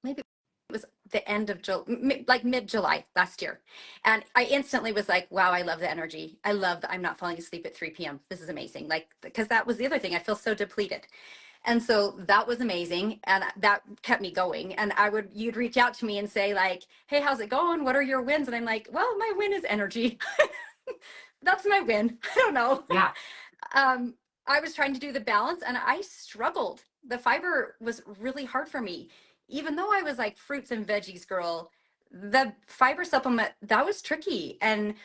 Maybe it was the end of July, like mid-July last year. And I instantly was like, wow, I love the energy. I love that I'm not falling asleep at 3 p.m. This is amazing. Like, because that was the other thing. I feel so depleted. And so that was amazing. And that kept me going. And you'd reach out to me and say, like, hey, how's it going? What are your wins? And I'm like, well, my win is energy. That's my win. I don't know. Yeah. I was trying to do the balance and I struggled. The fiber was really hard for me. Even though I was like fruits and veggies girl, the fiber supplement, that was tricky. And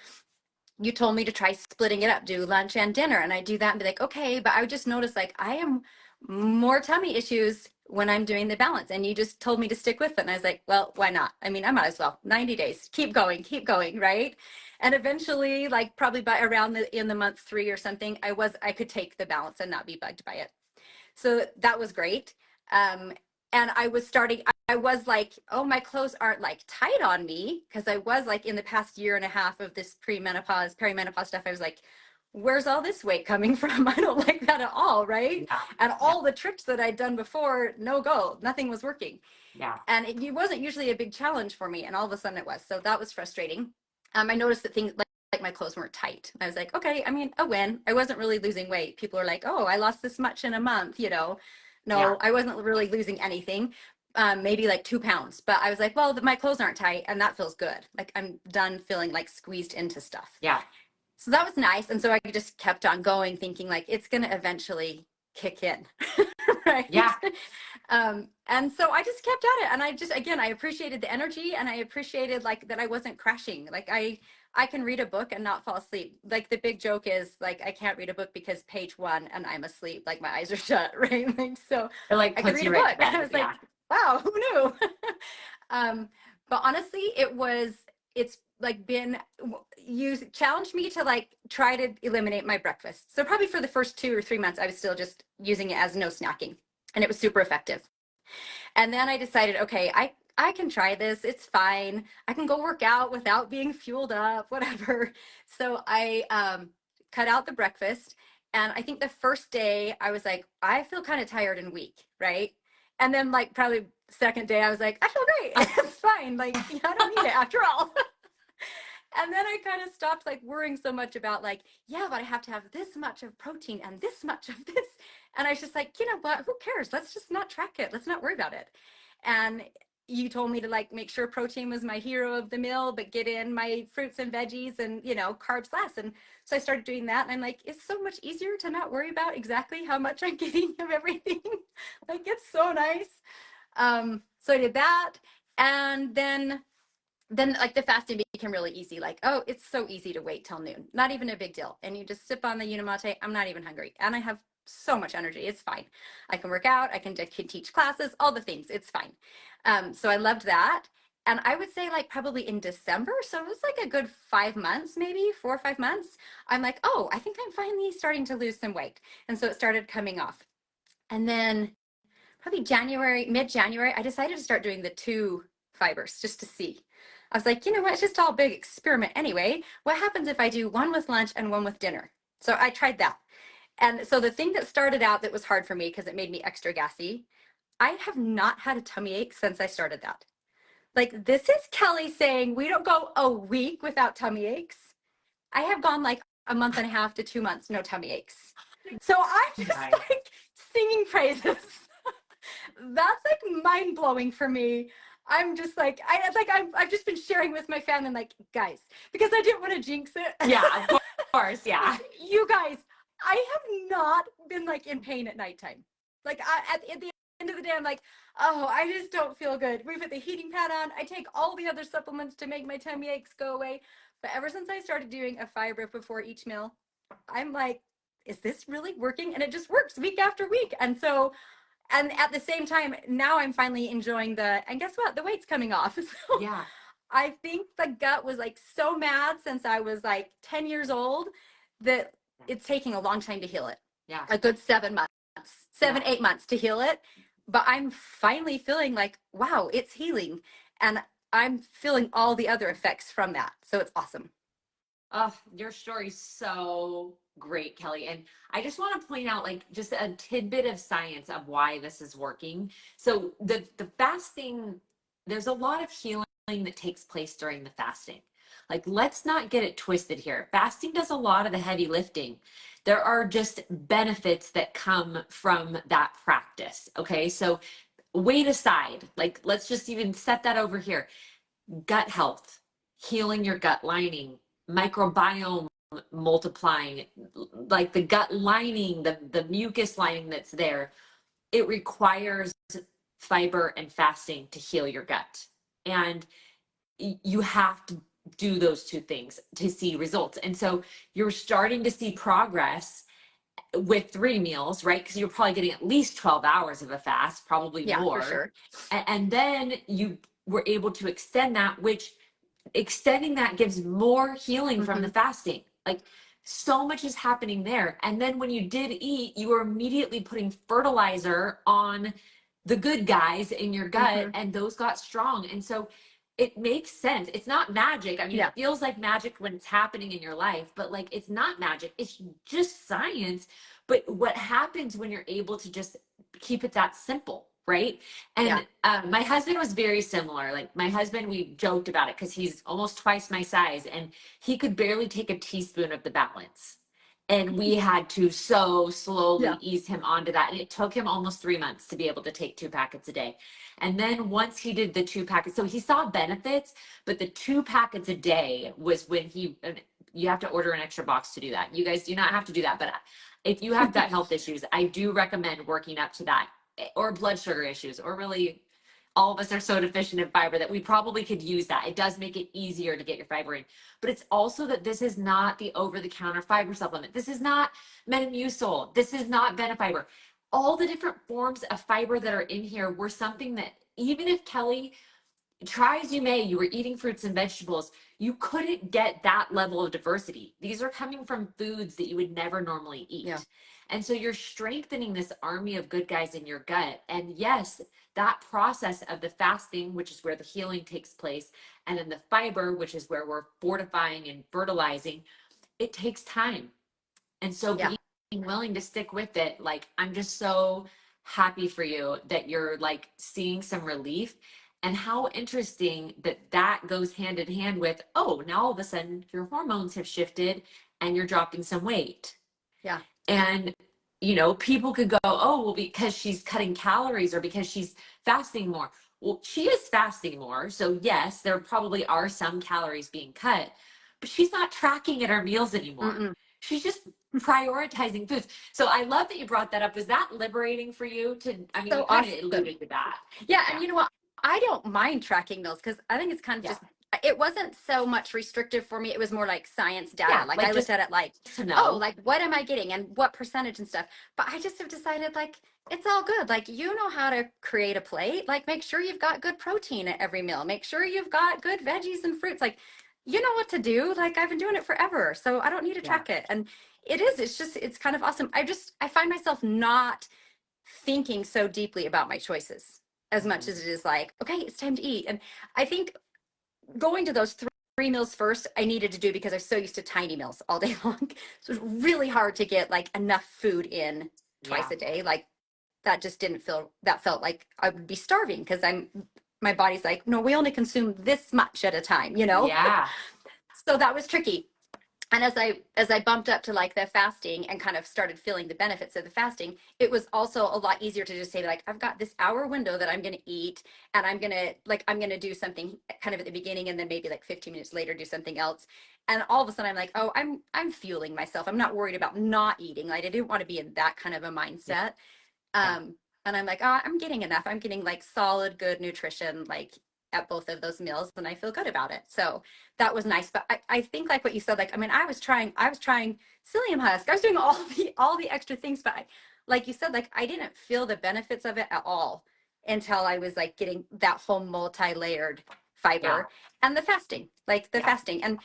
you told me to try splitting it up, do lunch and dinner. And I do that and be like, okay, but I would just notice, like, I am more tummy issues when I'm doing the balance. And you just told me to stick with it. And I was like, well, why not? I mean, I might as well. 90 days, keep going, right? And eventually, like, probably by around in the month 3 or something, I could take the balance and not be bugged by it. So that was great. And I was like, oh, my clothes aren't like tight on me, because I was like, in the past year and a half of this perimenopause stuff, I was like, where's all this weight coming from? I don't like that at all, right? Yeah. And all the tricks that I'd done before, no go, nothing was working. Yeah. And it wasn't usually a big challenge for me, and all of a sudden it was. So that was frustrating. I noticed that things like my clothes weren't tight. I was like, okay, I mean, a win. I wasn't really losing weight. People are like, oh, I lost this much in a month, No, Yeah. I wasn't really losing anything. maybe like 2 pounds. But I was like, well, my clothes aren't tight and that feels good. Like I'm done feeling like squeezed into stuff. Yeah. So that was nice. And so I just kept on going, thinking like it's going to eventually kick in. Right. Yeah. And so I just kept at it. And I just, again, I appreciated the energy, and I appreciated like that I wasn't crashing. Like I can read a book and not fall asleep. Like the big joke is like, I can't read a book because page one and I'm asleep, like my eyes are shut. Right. Like, so It like I could puts read you a right book. to bed. And I was Yeah. like, wow, who knew? But honestly, it's like you challenged me to like try to eliminate my breakfast. So probably for the first 2 or 3 months, I was still just using it as no snacking, and it was super effective. And then I decided, okay, I can try this. It's fine. I can go work out without being fueled up, whatever. So I cut out the breakfast. And I think the first day I was like, I feel kind of tired and weak, right? And then like probably second day I was like, I feel great. It's fine. Like, yeah, I don't need it after all. And then I kind of stopped like worrying so much about like, yeah, but I have to have this much of protein and this much of this. And I was just like, you know what, who cares? Let's just not track it. Let's not worry about it. And you told me to like make sure protein was my hero of the meal, but get in my fruits and veggies and, you know, carbs less. And so I started doing that. And I'm like, it's so much easier to not worry about exactly how much I'm getting of everything. Like, it's so nice. So I did that. And then like the fasting became really easy. Like, oh, it's so easy to wait till noon. Not even a big deal. And you just sip on the Unimate. I'm not even hungry. And I have so much energy. It's fine. I can work out. I can teach classes, all the things. It's fine. So I loved that. And I would say like probably in December, so it was like a good 5 months, maybe 4 or 5 months. I'm like, oh, I think I'm finally starting to lose some weight. And so it started coming off. And then probably mid-January, I decided to start doing the 2 fibers just to see. I was like, you know what, it's just all a big experiment anyway. What happens if I do one with lunch and one with dinner? So I tried that. And so the thing that started out that was hard for me because it made me extra gassy, I have not had a tummy ache since I started that. Like, this is Kelly saying we don't go a week without tummy aches. I have gone like a month and a half to 2 months, no tummy aches. So I'm just Nice. like singing praises. That's like mind blowing for me. I'm just like, I've just been sharing with my family, like, guys, because I didn't want to jinx it. Yeah, of course. Yeah. You guys, I have not been like in pain at nighttime. Like at the end of the day, I'm like, oh, I just don't feel good. We put the heating pad on. I take all the other supplements to make my tummy aches go away. But ever since I started doing a fiber before each meal, I'm like, is this really working? And it just works week after week. And so, and at the same time, now I'm finally enjoying and guess what? The weight's coming off. So Yeah. I think the gut was like so mad since I was like 10 years old that it's taking a long time to heal it. Yeah. A good 7 months, 8 months to heal it. But I'm finally feeling like, wow, it's healing. And I'm feeling all the other effects from that. So it's awesome. Oh, your story's so great, Kelly. And I just want to point out like just a tidbit of science of why this is working. So the fasting, there's a lot of healing that takes place during the fasting. Like, let's not get it twisted here. Fasting does a lot of the heavy lifting. There are just benefits that come from that practice. Okay. So weight aside, like, let's just even set that over here. Gut health, healing your gut lining, microbiome multiplying, like the gut lining, the mucus lining that's there. It requires fiber and fasting to heal your gut. And you have to do those 2 things to see results. And so you're starting to see progress with 3 meals, right? Because you're probably getting at least 12 hours of a fast, probably more. For sure. And then you were able to extend that, which extending that gives more healing from the fasting. Like, so much is happening there. And then when you did eat, you were immediately putting fertilizer on the good guys in your gut, and those got strong. And so it makes sense. It's not magic. I mean, Yeah. it feels like magic when it's happening in your life, but like, it's not magic. It's just science. But what happens when you're able to just keep it that simple, right? And my husband was very similar. Like, my husband, we joked about it because he's almost twice my size, and he could barely take a teaspoon of the balance. And we had to so slowly Yeah. ease him onto that. And it took him almost 3 months to be able to take 2 packets a day. And then once he did the 2 packets, so he saw benefits, but the 2 packets a day was when you have to order an extra box to do that. You guys do not have to do that. But if you have gut health issues, I do recommend working up to that, or blood sugar issues, or really all of us are so deficient in fiber that we probably could use that. It does make it easier to get your fiber in. But it's also that this is not the over-the-counter fiber supplement. This is not Metamucil. This is not Benefiber. All the different forms of fiber that are in here were something that, even if Kelly, try as you may, you were eating fruits and vegetables, you couldn't get that level of diversity. These are coming from foods that you would never normally eat. Yeah. And so you're strengthening this army of good guys in your gut. And yes, that process of the fasting, which is where the healing takes place, and then the fiber, which is where we're fortifying and fertilizing, it takes time. And so Yeah. being willing to stick with it, like, I'm just so happy for you that you're like seeing some relief. And how interesting that that goes hand in hand with, oh, now all of a sudden your hormones have shifted and you're dropping some weight. Yeah. And, people could go, oh, well, because she's cutting calories or because she's fasting more. Well, she is fasting more. So, yes, there probably are some calories being cut, but she's not tracking at her meals anymore. Mm-mm. She's just prioritizing foods. So, I love that you brought that up. Was that liberating for you to, I mean, So you kind of awesome. alluded to that. Yeah, and you know what? I don't mind tracking meals because I think it's kind of Yeah. just, it wasn't so much restrictive for me. It was more like science data. Yeah, like like I just looked at it like, To know. oh, like what am I getting and what percentage and stuff. But I just have decided like, it's all good. Like, you know how to create a plate. Like, make sure you've got good protein at every meal. Make sure you've got good veggies and fruits. Like, you know what to do. Like, I've been doing it forever. So I don't need to Yeah. track it. And it's kind of awesome. I find myself not thinking so deeply about my choices as much as it is like, okay, it's time to eat. And I think going to those three meals first, I needed to do because I was so used to tiny meals all day long. So it was really hard to get like enough food in twice a day. Like that just that felt like I would be starving because my body's like, no, we only consume this much at a time, Yeah. So that was tricky. And as I bumped up to like the fasting and kind of started feeling the benefits of the fasting, it was also a lot easier to just say like, I've got this hour window that I'm going to eat, and I'm going to do something kind of at the beginning, and then maybe like 15 minutes later do something else. And all of a sudden I'm like, oh, I'm fueling myself. I'm not worried about not eating. Like, I didn't want to be in that kind of a mindset. And I'm like, oh, I'm getting enough. I'm getting like solid, good nutrition, like at both of those meals, and I feel good about it. So that was nice. But I think like what you said, like, I mean, I was trying psyllium husk. I was doing all the extra things, but like you said, like, I didn't feel the benefits of it at all until I was like getting that whole multi-layered fiber and the fasting, like the fasting. And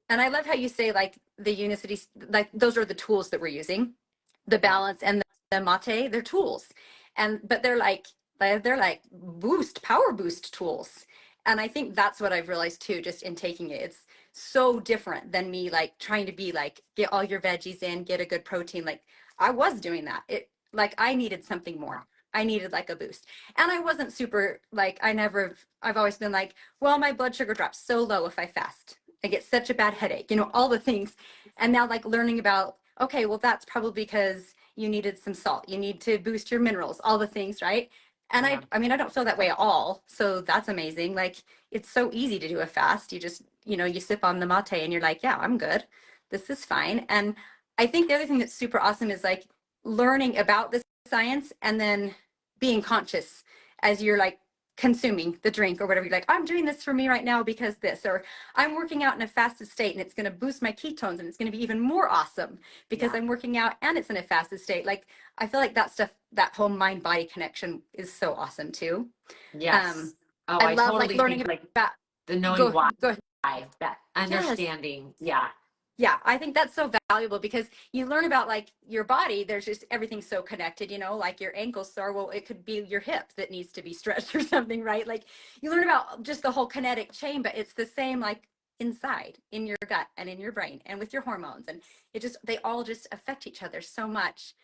I love how you say like the Unicity, like those are the tools that we're using, the balance and the mate, they're tools. But they're like power boost tools. And I think that's what I've realized too, just in taking it. It's so different than me like trying to be like, get all your veggies in, get a good protein. Like, I was doing that. Like, I needed something more. I needed like a boost. And I wasn't super like, I've always been like, well, my blood sugar drops so low if I fast. I get such a bad headache, all the things. And now like learning about, okay, well, that's probably because you needed some salt. You need to boost your minerals, all the things, right? And I mean, I don't feel that way at all. So that's amazing. Like, it's so easy to do a fast. You just, you sip on the mate and you're like, yeah, I'm good. This is fine. And I think the other thing that's super awesome is like learning about this science and then being conscious as you're like consuming the drink or whatever. You're like, I'm doing this for me right now because this, or I'm working out in a fasted state and it's going to boost my ketones and it's going to be even more awesome because I'm working out and it's in a fasted state. Like, I feel like that stuff, that whole mind body connection is so awesome too. Yes. I love totally like learning think, like, about the knowing why, go ahead. that understanding. Yeah, I think that's so valuable because you learn about like your body. There's just everything's so connected, like your ankle's sore. Well, it could be your hip that needs to be stretched or something, right? Like, you learn about just the whole kinetic chain, but it's the same like inside in your gut and in your brain and with your hormones. And they all just affect each other so much.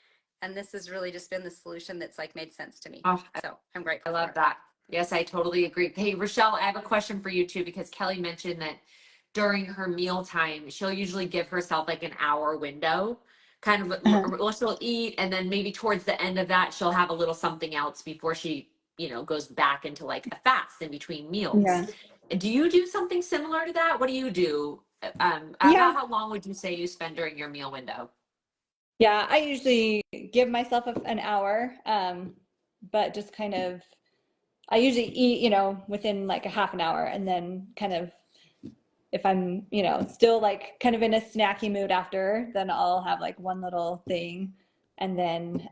And this has really just been the solution that's like made sense to me. Oh, So I'm grateful. I love that. Yes, I totally agree. Hey, Rochelle, I have a question for you too, because Kelly mentioned that during her meal time, she'll usually give herself like an hour window kind of Uh-huh. well, she'll eat, and then maybe towards the end of that, she'll have a little something else before she, goes back into like a fast in between meals. Yeah. Do you do something similar to that? What do you do? Yeah. About how long would you say you spend during your meal window? Yeah. I usually give myself an hour, but just kind of, I usually eat, within like a half an hour, and then kind of, if I'm, still like kind of in a snacky mood after, then I'll have like one little thing. And then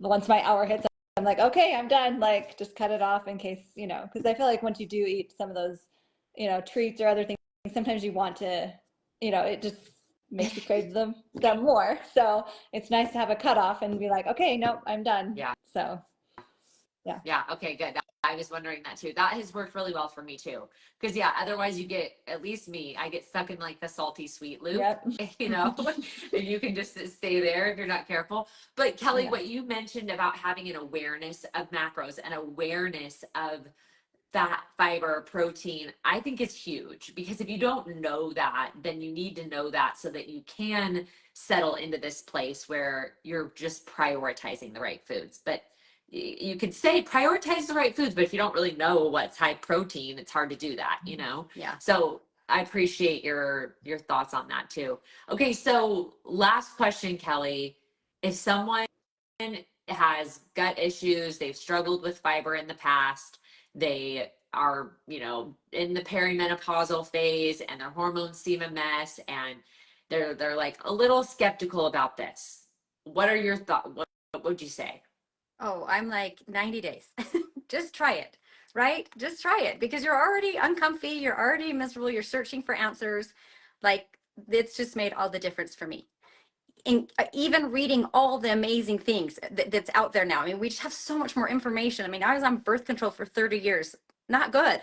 once my hour hits, I'm like, okay, I'm done. Like, just cut it off in case, because I feel like once you do eat some of those, treats or other things, sometimes you want to, it just makes you crave them more. So it's nice to have a cutoff and be like, okay, nope, I'm done. Yeah. So, yeah. Yeah. Okay, good. I was wondering that too. That has worked really well for me too. Because yeah, otherwise you get, at least me, I get stuck in like the salty sweet loop, Yep. and you can just stay there if you're not careful. But Kelly, Yeah. what you mentioned about having an awareness of macros and awareness of fat, fiber, protein, I think is huge, because if you don't know that, then you need to know that so that you can settle into this place where you're just prioritizing the right foods. But you could say prioritize the right foods, but if you don't really know what's high protein, it's hard to do that, Yeah. So I appreciate your thoughts on that too. Okay, so last question, Kelly. If someone has gut issues, they've struggled with fiber in the past, they are, in the perimenopausal phase and their hormones seem a mess, and they're like a little skeptical about this. What are your thoughts? What would you say? Oh, I'm like 90 days. Just try it, right? Just try it because you're already uncomfy, you're already miserable, you're searching for answers. Like, it's just made all the difference for me. And even reading all the amazing things that's out there now. I mean, we just have so much more information. I mean, I was on birth control for 30 years. Not good,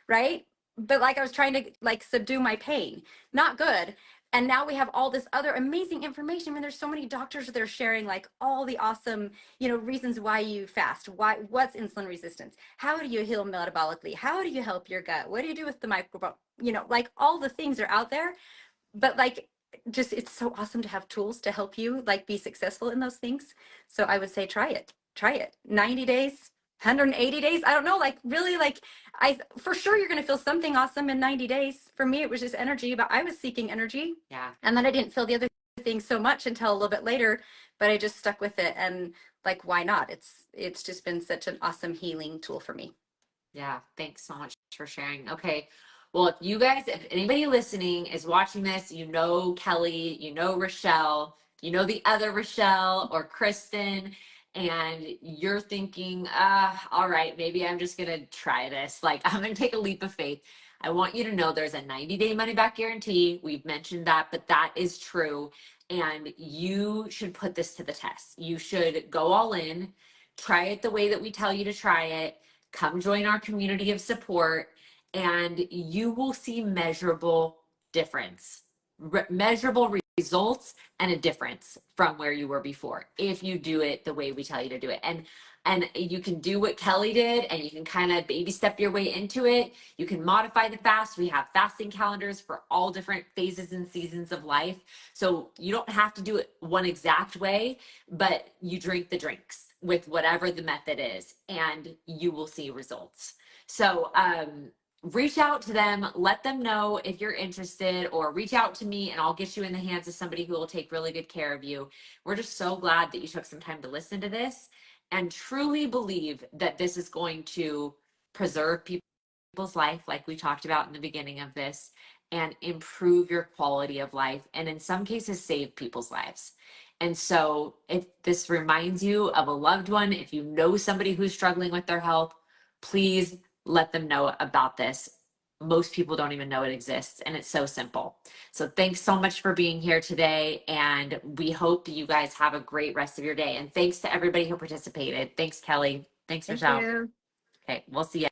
right? But like, I was trying to like subdue my pain. Not good. And now we have all this other amazing information. I mean, there's so many doctors that are sharing like all the awesome, reasons why you fast, what's insulin resistance, how do you heal metabolically, how do you help your gut, what do you do with the microbiome, like all the things are out there. But like, just, it's so awesome to have tools to help you like be successful in those things. So I would say try it 90 days, 180 days, I don't know, like really, like, I for sure you're going to feel something awesome in 90 days. For me it was just energy, but I was seeking energy. Yeah. And then I didn't feel the other things so much until a little bit later, but I just stuck with it. And like, why not? It's just been such an awesome healing tool for me. Yeah, thanks so much for sharing. Okay. Well, if anybody listening is watching this, Kelly, Rochelle, the other Rochelle or Kristen, and you're thinking, all right, maybe I'm just going to try this. Like, I'm going to take a leap of faith. I want you to know there's a 90-day money back guarantee. We've mentioned that, but that is true. And you should put this to the test. You should go all in, try it the way that we tell you to try it. Come join our community of support, and you will see measurable difference, measurable results, and a difference from where you were before if you do it the way we tell you to do it. And you can do what Kelly did, and you can kind of baby step your way into it. You can modify the fast. We have fasting calendars for all different phases and seasons of life. So you don't have to do it one exact way, but you drink the drinks with whatever the method is, and you will see results. So reach out to them, let them know if you're interested, or reach out to me and I'll get you in the hands of somebody who will take really good care of you. We're just so glad that you took some time to listen to this, and truly believe that this is going to preserve people's life, like we talked about in the beginning of this, and improve your quality of life, and in some cases save people's lives. And so if this reminds you of a loved one, if you know somebody who's struggling with their health, please let them know about this. Most people don't even know it exists, and it's so simple. So thanks so much for being here today, and we hope you guys have a great rest of your day. And thanks to everybody who participated. Thanks, Kelly. Thanks, Thank Rochelle. you. Okay, we'll see you.